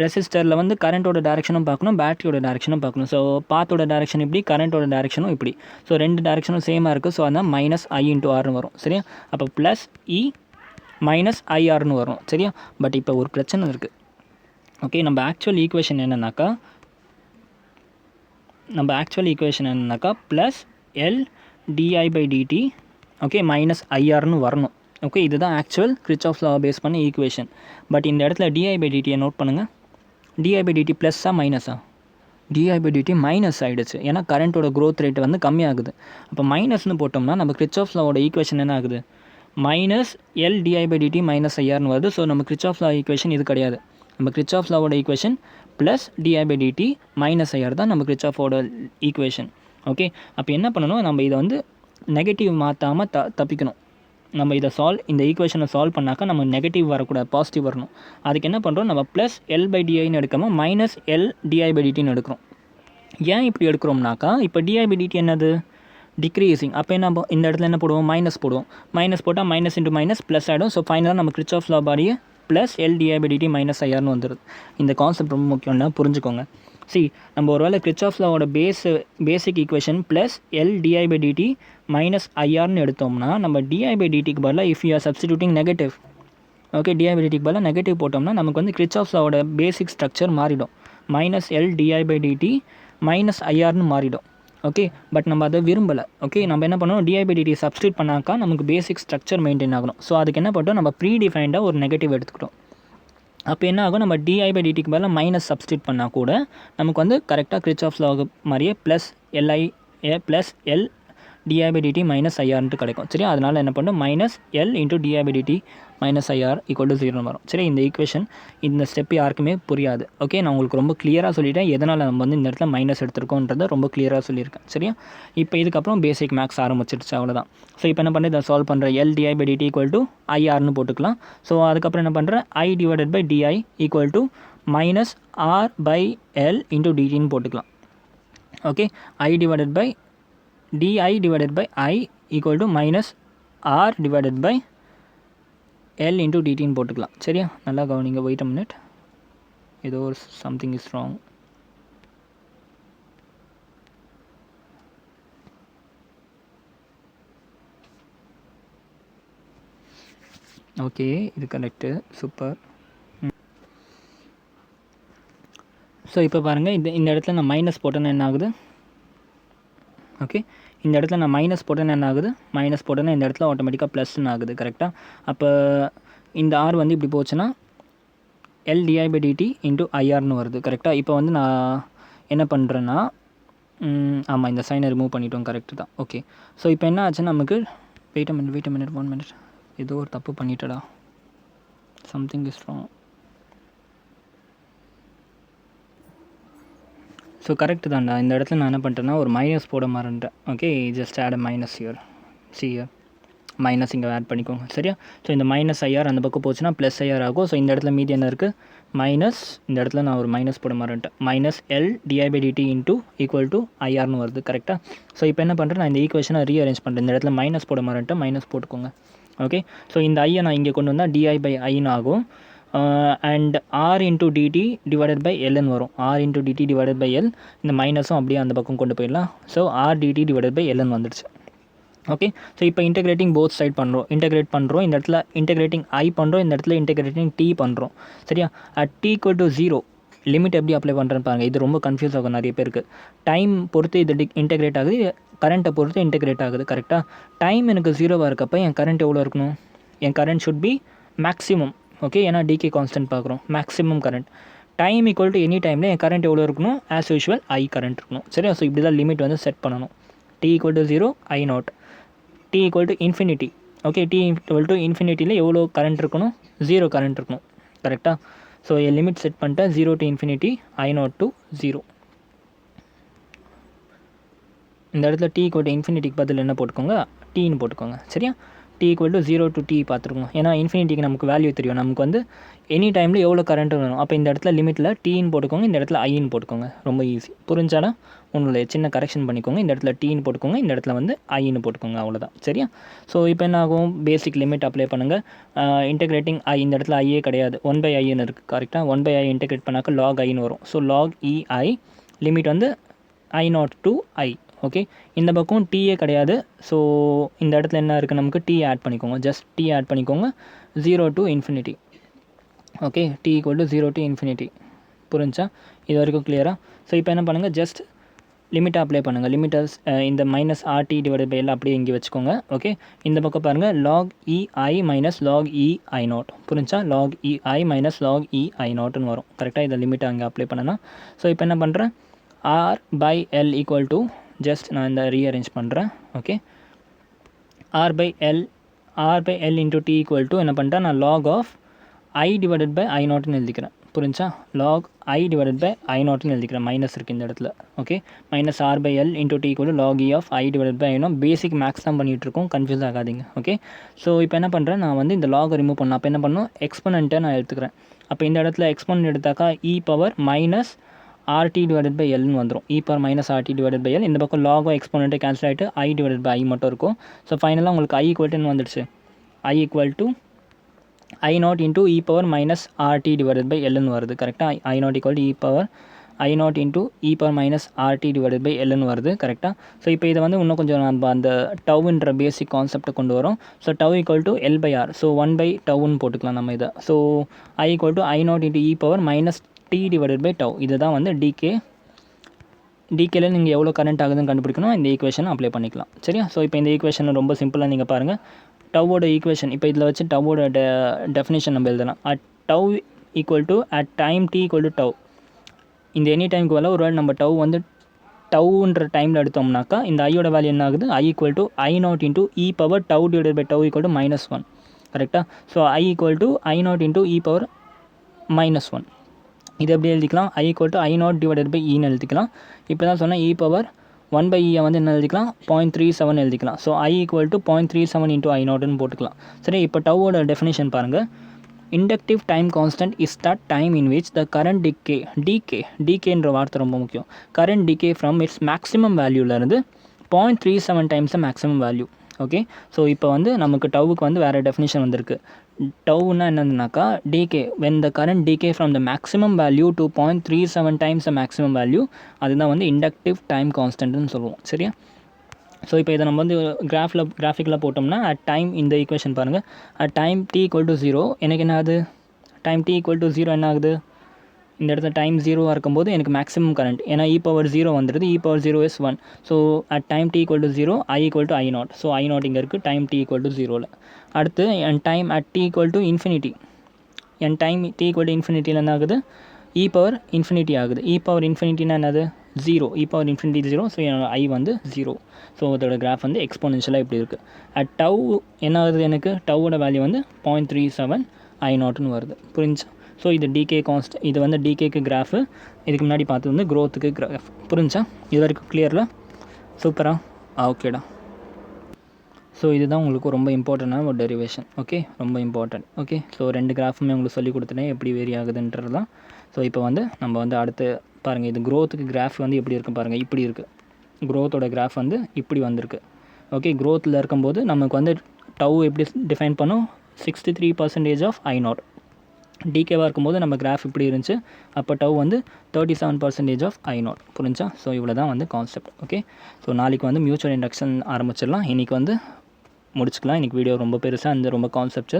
ரெசிஸ்டரில் வந்து கரண்ட்டோட டேரெக்ஷனும் பார்க்கணும், பேட்டரியோட டேரெக்ஷனும் பார்க்கணும். ஸோ பாத்தோட டேரெக்ஷன் இப்படி, கரண்ட்டோட டேரெக்ஷனும் இப்படி. ஸோ ரெண்டு டேரெக்ஷனும் சேமாக இருக்குது. ஸோ அதான் -I × Rன்னு வரும். சரியா, அப்போ ப்ளஸ் E -IRன்னு வரும். சரியா, பட் இப்போ ஒரு பிரச்சனை இருக்குது. ஓகே, நம்ம ஆக்சுவல் ஈக்குவேஷன் என்னன்னாக்கா ப்ளஸ் L di/dt ஓகே -IRன்னு வரணும். ஓகே, இதுதான் ஆக்சுவல் Kirchhoff's law பேஸ் பண்ணி ஈக்குவேஷன். பட் இந்த இடத்துல di/dt நோட் பண்ணுங்கள். di/dt ப்ளஸ்ஸா மைனஸா, டிஐ/டிடி மைனஸ் ஆகிடுச்சு, ஏன்னா கரண்ட்டோட க்ரோத் ரேட் வந்து கம்மியாகுது. அப்போ மைனஸ்னு போட்டோம்னா நம்ம கிர்ச்சாஃப் லாவோட ஈக்குவேஷன் என்ன ஆகுது, மைனஸ் எல் டிஐ/டிடி மைனஸ் ஐஆர்னு வருது. ஸோ நம்ம கிர்ச்சாஃப் லா ஈக்குவேஷன் இது கிடையாது. நம்ம கிர்ச்சாஃப் லாவோட equation plus di dt minus IR தான் நம்ம கிர்ச்சாஃபோட ஈக்குவேஷன். ஓகே, அப்போ என்ன பண்ணணும், நம்ம இதை வந்து நெகட்டிவ் மாற்றாமல் தப்பிக்கணும். நம்ம இதை இந்த ஈக்குவேஷனை சால்வ் பண்ணாக்கா நம்ம நெகட்டிவ் வரக்கூடாது, பாசிட்டிவ் வரணும். அதுக்கு என்ன பண்ணுறோம், நம்ம ப்ளஸ் எல்/டிஐன்னு எடுக்காமல் மைனஸ் எல் டிஐ/டிடின்னு எடுக்கிறோம். ஏன் இப்படி எடுக்கிறோம்னாக்கா, இப்போ டிஐ/டிடி என்னது, டிக்ரீஸிங். அப்போ என்ன இந்த இடத்துல என்ன போடுவோம், மைனஸ் போடுவோம். மைனஸ் போட்டால் மைனஸ் இன்ட்டு மைனஸ் ப்ளஸ் ஆகிடும். ஸோ ஃபைனலாக நம்ம கிர்ச்சாஃப் லா பாடியே ப்ளஸ் எல் டிஐ/டிடி மைனஸ் ஐஆர்னு வந்துடுது. இந்த கான்செப்ட் ரொம்ப முக்கியம்னா புரிஞ்சுக்கோங்க. நம்ம ஒருவேளை கிர்ச்சாஃப் லாவோட basic equation plus L di dt minus ஐஆர்னு எடுத்தோம்னா, நம்ம டிஐ/டிடிக்கு பதிலாக if you are substituting negative, okay, டிஐ/டிடிக்கு பதிலாக நெகட்டிவ் போட்டோம்னா நமக்கு வந்து கிர்ச்சாஃப் லாவோட பேசிக் ஸ்ட்ரக்சர் மாறிடும், மைனஸ் எல் டிஐ/டிடி மைனஸ் ஐஆர்னு மாறிடும். ஓகே, பட் நம்ம அதை விரும்பலை. ஓகே, நம்ம என்ன பண்ணணும், டிஐ/டிடி சப்ஸ்டியூட் பண்ணாக்கா நமக்கு பேசிக் ஸ்ட்ரக்சர் மெயின்டைன் ஆகணும். ஸோ அதுக்கு என்ன பண்ணோம், நம்ம ப்ரீ டிஃபைன்டாக ஒரு நெகட்டிவ் எடுத்துக்கிட்டோம். அப்போ என்ன ஆகும், நம்ம டிஐ/டிடிக்கு பதிலாக மைனஸ் சப்ஸ்டியூட் பண்ணால் கூட நமக்கு வந்து கரெக்டாக கிர்ச்சாஃப் லா மாதிரியே plus plus L di dt minus ஐஆர்ன்ட்டு கிடைக்கும். சரி, அதனால் என்ன பண்ணணும், minus L into di dt minus IR equal to 0 வரும். சரி, இந்த ஈக்குவேஷன் இந்த ஸ்டெப் யாருக்குமே புரியாது. ஓகே, நான் உங்களுக்கு ரொம்ப கிளியராக சொல்லிட்டேன் எதனால் நம்ம வந்து இந்த இடத்துல மைனஸ் எடுத்துருக்கோன்றதை ரொம்ப கிளியராக சொல்லியிருக்கேன். சரியா, இப்போ இதுக்கப்புறம் பேசிக் மேக்ஸ் ஆரம்பிச்சிருச்சு, அவ்வளோதான். ஸோ இப்போ என்ன பண்ணுறது, இதை சால்வ் பண்ணுற எல் டிஐ/டிடி ஈக்குவல் டு ஐஆர்னு போட்டுக்கலாம். ஸோ அதுக்கப்புறம் என்ன பண்ணுறேன், I divided by di equal to minus R by L into டிடின்னு போட்டுக்கலாம். Okay, I divided by di divided by I equal to minus R divided by L into dt போட்டுக்கலாம். சரியா, நல்லா கவனிங்க. wait a minute, ஏதோ ஒரு something is wrong. Okay, இது correct, super. So இப்போ பாருங்கள், இந்த இடத்துல நான் மைனஸ் போட்டேன்னா என்ன ஆகுது, ஓகே, இந்த இடத்துல நான் மைனஸ் போட்டேன்னா என்ன ஆகுது, மைனஸ் போட்டேன்னா இந்த இடத்துல ஆட்டோமேட்டிக்காக ப்ளஸ்ன்னு ஆகுது. கரெக்டாக, அப்போ இந்த ஆர் வந்து இப்படி போச்சுன்னா எல் டிஐ/டிடி இன்ட்டு ஐஆர்னு வருது. கரெக்டாக, இப்போ வந்து நான் என்ன பண்ணுறேன்னா, ஆமாம், இந்த சைனை ரிமூவ் பண்ணிட்டோம். கரெக்டு தான். ஓகே, ஸோ இப்போ என்ன ஆச்சுன்னா நமக்கு வெயிட் அ மினிட் 1 minute, ஏதோ ஒரு தப்பு பண்ணிட்டடா, something is wrong. So correct தான்டா, இந்த இடத்துல நான் என்ன பண்ணிட்டேன்னா ஒரு மைனஸ் போட மாறேன்ட்டேன். Okay, just add minus here, minus இங்கே ஆட் பண்ணிக்கோங்க. சரியா, ஸோ இந்த மைனஸ் ஐஆர் அந்த பக்கம் போச்சுன்னா ப்ளஸ் ஐஆர் ஆகும். ஸோ இந்த இடத்துல மீதி என்ன இருக்குது, மைனஸ், இந்த இடத்துல நான் ஒரு மைனஸ் போட மாறேன்ட்டேன், minus L di dt into equal to ஐஆர்னு வருது. கரெக்டாக, ஸோ இப்போ என்ன பண்ணுறேன், நான் இந்த ஈக்குவேஷனை ரீஅரேஞ்ச் பண்ணுறேன். இந்த இடத்துல மைனஸ் போட மாறேன்ட்டேன், மைனஸ் போட்டுக்கோங்க. ஓகே, ஸோ இந்த ஐயை நான் இங்கே கொண்டு வந்தால் di/iன்னு ஆகும். And R into dt divided by எல்னு வரும். R into dt divided by L, இந்த மைனஸும் அப்படியே அந்த பக்கம் கொண்டு போயிடலாம். So R dt divided by எல்னு வந்துடுச்சு. ஓகே, ஸோ இப்போ இன்டெகிரேட்டிங் போத் சைட் பண்ணுறோம், இன்டெகிரேட் பண்ணுறோம். இந்த இடத்துல இன்டெகிரேட்டிங் ஐ பண்ணுறோம், இந்த இடத்துல இன்டெகிரேட்டிங் டி பண்ணுறோம். சரியா, at T equal to 0 limit எப்படி அப்ளை பண்ணுறேன்னு பாருங்கள். இது ரொம்ப கன்ஃபியூஸ் ஆகும் நிறைய பேருக்கு. டைம் பொறுத்து இது இன்டெகிரேட் ஆகுது, கரண்ட்டை பொறுத்து இன்டெகிரேட் ஆகுது. கரெக்டாக, டைம் எனக்கு 0வாக இருக்கப்போ என் கரண்ட் எவ்வளோ இருக்கணும், என் current should be maximum. Okay, ஏன்னா டிகே கான்ஸ்டன்ட் பார்க்குறோம், maximum current. Time equal to any டைமில் என் கரண்ட் எவ்வளோ இருக்கணும், ஆஸ் யூஷுவல் ஐ கரண்ட் இருக்கணும். சரியா, ஸோ இப்படி தான் லிமிட் வந்து செட் பண்ணணும். T equal to 0 I naught, T equal to infinity. Okay, T equal to இன்ஃபினிட்டியில் எவ்வளோ கரண்ட் இருக்கணும், 0 கரண்ட் இருக்கணும். கரெக்டாக, ஸோ என் லிமிட் செட் பண்ணிட்டேன், 0 to infinity I not to 0. இந்த இடத்துல டி ஈக்குவல் டு இன்ஃபினிட்டிக்கு பதில் என்ன போட்டுக்கோங்க, டீன்னு போட்டுக்கோங்க. சரியா, T equal to 0 to t பார்த்துருக்கோம். ஏன்னா இன்ஃபினிட்டிக்கு நமக்கு வேல்யூ தெரியும், நமக்கு வந்து எனி டைமில் எவ்வளோ கரண்ட் வேணும். அப்போ இந்த இடத்துல லிமிட்டில் டீன்னு போட்டுக்கோங்க, இந்த இடத்துல ஐன்னு போட்டுக்கோங்க. ரொம்ப ஈஸி, புரிஞ்சானா ஒன்றும் சின்ன கரெக்ஷன் பண்ணிக்கோங்க. இந்த இடத்துல டீன்னு போட்டுக்கோங்க, இந்த இடத்துல வந்து ஐன்னு போட்டுக்கோங்க, அவ்வளோதான். சரியா, ஸோ இப்போ என்ன ஆகும், பேசிக் லிமிட் அப்ளை பண்ணுங்கள். இன்டெகிரேட்டிங் ஐ, இந்த இடத்துல ஐயே கிடையாது, 1/iன்னு இருக்குது. கரெக்டாக, 1/i இன்டெகிரேட் பண்ணாக்க லாக் ஐன்னு வரும். ஸோ லாக் இஐ, லிமிட் வந்து I not to I. Okay, இந்த பக்கம் டீயே கிடையாது. ஸோ இந்த இடத்துல என்ன இருக்குது, நமக்கு டீ ஆட் பண்ணிக்கோங்க, ஜஸ்ட் டீ ஆட் பண்ணிக்கோங்க. 0 to infinity. ஓகே, T equal to 0 to infinity. புரிஞ்சா, இது வரைக்கும் கிளியராக? ஸோ இப்போ என்ன பண்ணுங்கள், ஜஸ்ட் லிமிட்டை அப்ளை பண்ணுங்கள். லிமிட்டர்ஸ் இந்த மைனஸ் ஆர்டி டிவைட் பை எல்லாம் அப்படியே இங்கே வச்சுக்கோங்க. ஓகே, இந்த பக்கம் பாருங்கள், log e I minus log e I naught. புரிஞ்சா, log e I minus log e I நாட்னு வரும். கரெக்டாக, இதை லிமிட்டை அங்கே அப்ளை பண்ணணும். ஸோ இப்போ என்ன பண்ணுறேன், R by L equal to just நான் இந்த ரீஅரேஞ்ச் பண்ணுறேன். Okay, R by L into T equal to என்ன பண்ணிட்டேன் நான் log of I divided by I நாட்னு எழுதிக்கிறேன். புரிஞ்சா? Log I divided by I நாட்னு எழுதிக்கிறேன். மைனஸ் இருக்குது இந்த இடத்துல. Okay, minus R by L into T equal to log e of I divided by I naught. Basic maths தான் பண்ணிகிட்ருக்கோம், கன்ஃபியூஸ் ஆகாதீங்க. ஓகே, ஸோ இப்போ என்ன பண்ணுறேன் நான் வந்து இந்த லாகை ரிமூவ் பண்ணேன். அப்போ என்ன பண்ணணும், எக்ஸ்பொனண்ட்டை நான் எடுத்துக்கிறேன். அப்போ இந்த இடத்துல எக்ஸ்பொனண்ட் எடுத்தாக்கா e power minus RT divided by எல்னு வந்துடும். E power minus RT divided by L. இந்த பக்கம் லாகோ எக்ஸ்பொனண்ட்டை கேன்சல் ஆகிட்டு ஐ டிவைடட் பை ஐ மட்டும் இருக்கும். ஸோ ஃபைனலாக உங்களுக்கு ஐ ஈக்குவல் டு வந்துடுச்சு. I equal to I naught into e power minus RT divided by எல்னு வருது. கரெக்டாக? I naught equal to e power I naught into e power minus RT divided by எல்னு வருது. கரெக்டாக? ஸோ இப்போ இதை வந்து இன்னும் கொஞ்சம் நம்ம அந்த டவுன்ற பேசிக் கான்செப்டை கொண்டு வரோம். So tau equal to L by R. So 1 by டவுன்னு போட்டுக்கலாம் நம்ம இதை. So I equal to I naught into e power minus T divided by tau. இது தான் வந்து டிகேல நீங்கள் எவ்வளோ கரண்ட் ஆகுதுன்னு கண்டுபிடிக்கணும். இந்த ஈக்குவேஷனை அப்ளை பண்ணிக்கலாம். சரியா? ஸோ இப்போ இந்த ஈக்குவேஷனை ரொம்ப சிம்பிளாக நீங்கள் பாருங்கள். டவ்வோட ஈக்குவேஷன் இப்போ இதில் வச்சு டவ்வோட டெஃபினேஷன் நம்ம எழுதலாம். At tau equal to at time T equal to tau. இந்த எனி டைமுக்கு வேலை ஒரு வேளை நம்ம டவ் வந்து டவுன்ற டைமில் எடுத்தோம்னாக்கா இந்த ஐயோட வேல்யூ என்ன ஆகுது, I equal to I naught into e power tau divided by tau equal to -1. கரெக்டாக? So I equal to I naught into e power -1. இது எப்படி எழுதிக்கலாம், I equal to I naught divided by ஈன்னு எழுதிக்கலாம். இப்போ தான் சொன்னால் இ பவர் 1 பை ஈயை வந்து என்ன எழுதிக்கலாம், 0.37 எழுதிக்கலாம். So I equal to 0.37 into I நாட்னு போட்டுக்கலாம். சரி, இப்போ டவ்வோட டெஃபினேஷன் பாருங்கள். Inductive time constant is that time in which the current டிகேன்ற வார்த்தை ரொம்ப முக்கியம். Current decay from its maximum வேல்யூலேருந்து 0.37 times maximum value. Okay, so இப்போ வந்து நமக்கு டவுக்கு வந்து வேறு டெஃபினேஷன் வந்திருக்கு. டவுன்னா என்னதுனாக்கா decay when the current decay from the maximum value to 0.37 times the maximum value. அதுதான் வந்து இண்டக்டிவ் டைம் கான்ஸ்டன்ட்னு சொல்லுவோம். சரியா? ஸோ இப்போ இதை நம்ம வந்து கிராஃபிக்கில் போட்டோம்னா அட் டைம் இந்த ஈக்குவேஷன் பாருங்கள். At time T equal to 0 எனக்கு என்ன ஆகுது, டைம் டி ஈக்குவல் டு 0 என்ன ஆகுது, இந்த இடத்துல டைம் 0வாக இருக்கும்போது எனக்கு மேக்ஸிமம் கரண்ட், ஏன்னா இ பவர் 0 வந்துடுது. E power 0 is 1. So at time T equal to 0 I equal to I naught. So I naught இங்கே இருக்குது, டைம் டி ஈக்குவல் டு 0ல். அடுத்து என் time at T equal to infinity. என் டைம் டி ஈக்குவல் டு இன்ஃபினிட்டியில் என்ன ஆகுது, இ power infinity ஆகுது. இ பவர் இன்ஃபினிட்டினா என்னது, 0. E power infinity 0. So I வந்து 0. ஸோ அதோட கிராஃப் வந்து எக்ஸ்போனென்ஷியலாக இப்படி இருக்குது. அட் டவ் என்ன ஆகுது, எனக்கு டவ்வோட வேல்யூ வந்து 0.37 ஐ நாட்னு வருது. புரிஞ்சு? ஸோ இது டிகே இது வந்து டிகேக்கு கிராஃபு. இதுக்கு முன்னாடி பார்த்தது வந்து க்ரோத்துக்கு கிராஃப். புரிஞ்சா? இது வரைக்கும் கிளியரில்? சூப்பரா? ஓகேடா. ஸோ இதுதான் உங்களுக்கு ரொம்ப இம்பார்ட்டண்டான ஒரு டெரிவேஷன். ஓகே, ரொம்ப இம்பார்ட்டன்ட். ஓகே, ஸோ 2 கிராஃபுமே உங்களுக்கு சொல்லி கொடுத்துட்டேன் எப்படி வேரி ஆகுதுன்றது தான். ஸோ இப்போ வந்து நம்ம வந்து அடுத்து பாருங்கள், இது க்ரோத்துக்கு கிராஃப் வந்து எப்படி இருக்குது பாருங்கள். இப்படி இருக்குது க்ரோத்தோட கிராஃப் வந்து இப்படி வந்திருக்கு. ஓகே, க்ரோத்தில் இருக்கும்போது நமக்கு வந்து டவ் எப்படி டிஃபைன் பண்ணோம், 63% ஆஃப் ஐ நாட். டிகேவாக இருக்கும்போது நம்ம கிராஃப் இப்படி இருந்துச்சு. அப்போ டவ் வந்து 37% ஆஃப் ஐ நாட். புரிஞ்சா? ஸோ இவ்வளோ தான் வந்து கான்செப்ட். ஓகே, ஸோ நாளைக்கு வந்து மியூச்சுவல் இண்டக்ஷன் ஆரம்பிச்சிடலாம். இன்றைக்கி வந்து முடிச்சுக்கலாம். இன்றைக்கி வீடியோ ரொம்ப பெருசாக இந்த ரொம்ப கான்செப்ட்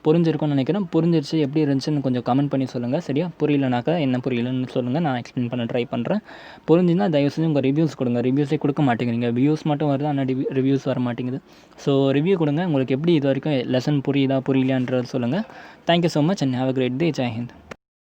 புரிஞ்சிருக்கும்னு நினைக்கிறேன். புரிஞ்சிருச்சு, எப்படி இருந்துச்சுன்னு கொஞ்சம் கமெண்ட் பண்ணி சொல்லுங்கள். சரியா? புரியலனாக்கா என்ன புரியலன்னு சொல்லுங்கள், நான் எக்ஸ்பிளைன் பண்ண ட்ரை பண்ணுறேன். புரிஞ்சுன்னா தயவு செஞ்சு உங்கள் ரிவ்யூஸ் கொடுங்க. ரிவ்யூஸே கொடுக்க மாட்டேங்கிறீங்க. வியூஸ் மட்டும் வருது, ஆனால் ரிவ்யூஸ் வர மாட்டேங்குது. ஸோ ரிவ்யூ கொடுங்க. உங்களுக்கு எப்படி இது வரைக்கும் லெசன் புரியுதா புரியலையான்றது சொல்லுங்கள். Thank you so much and have a great day. ஜெய் ஹிந்த்.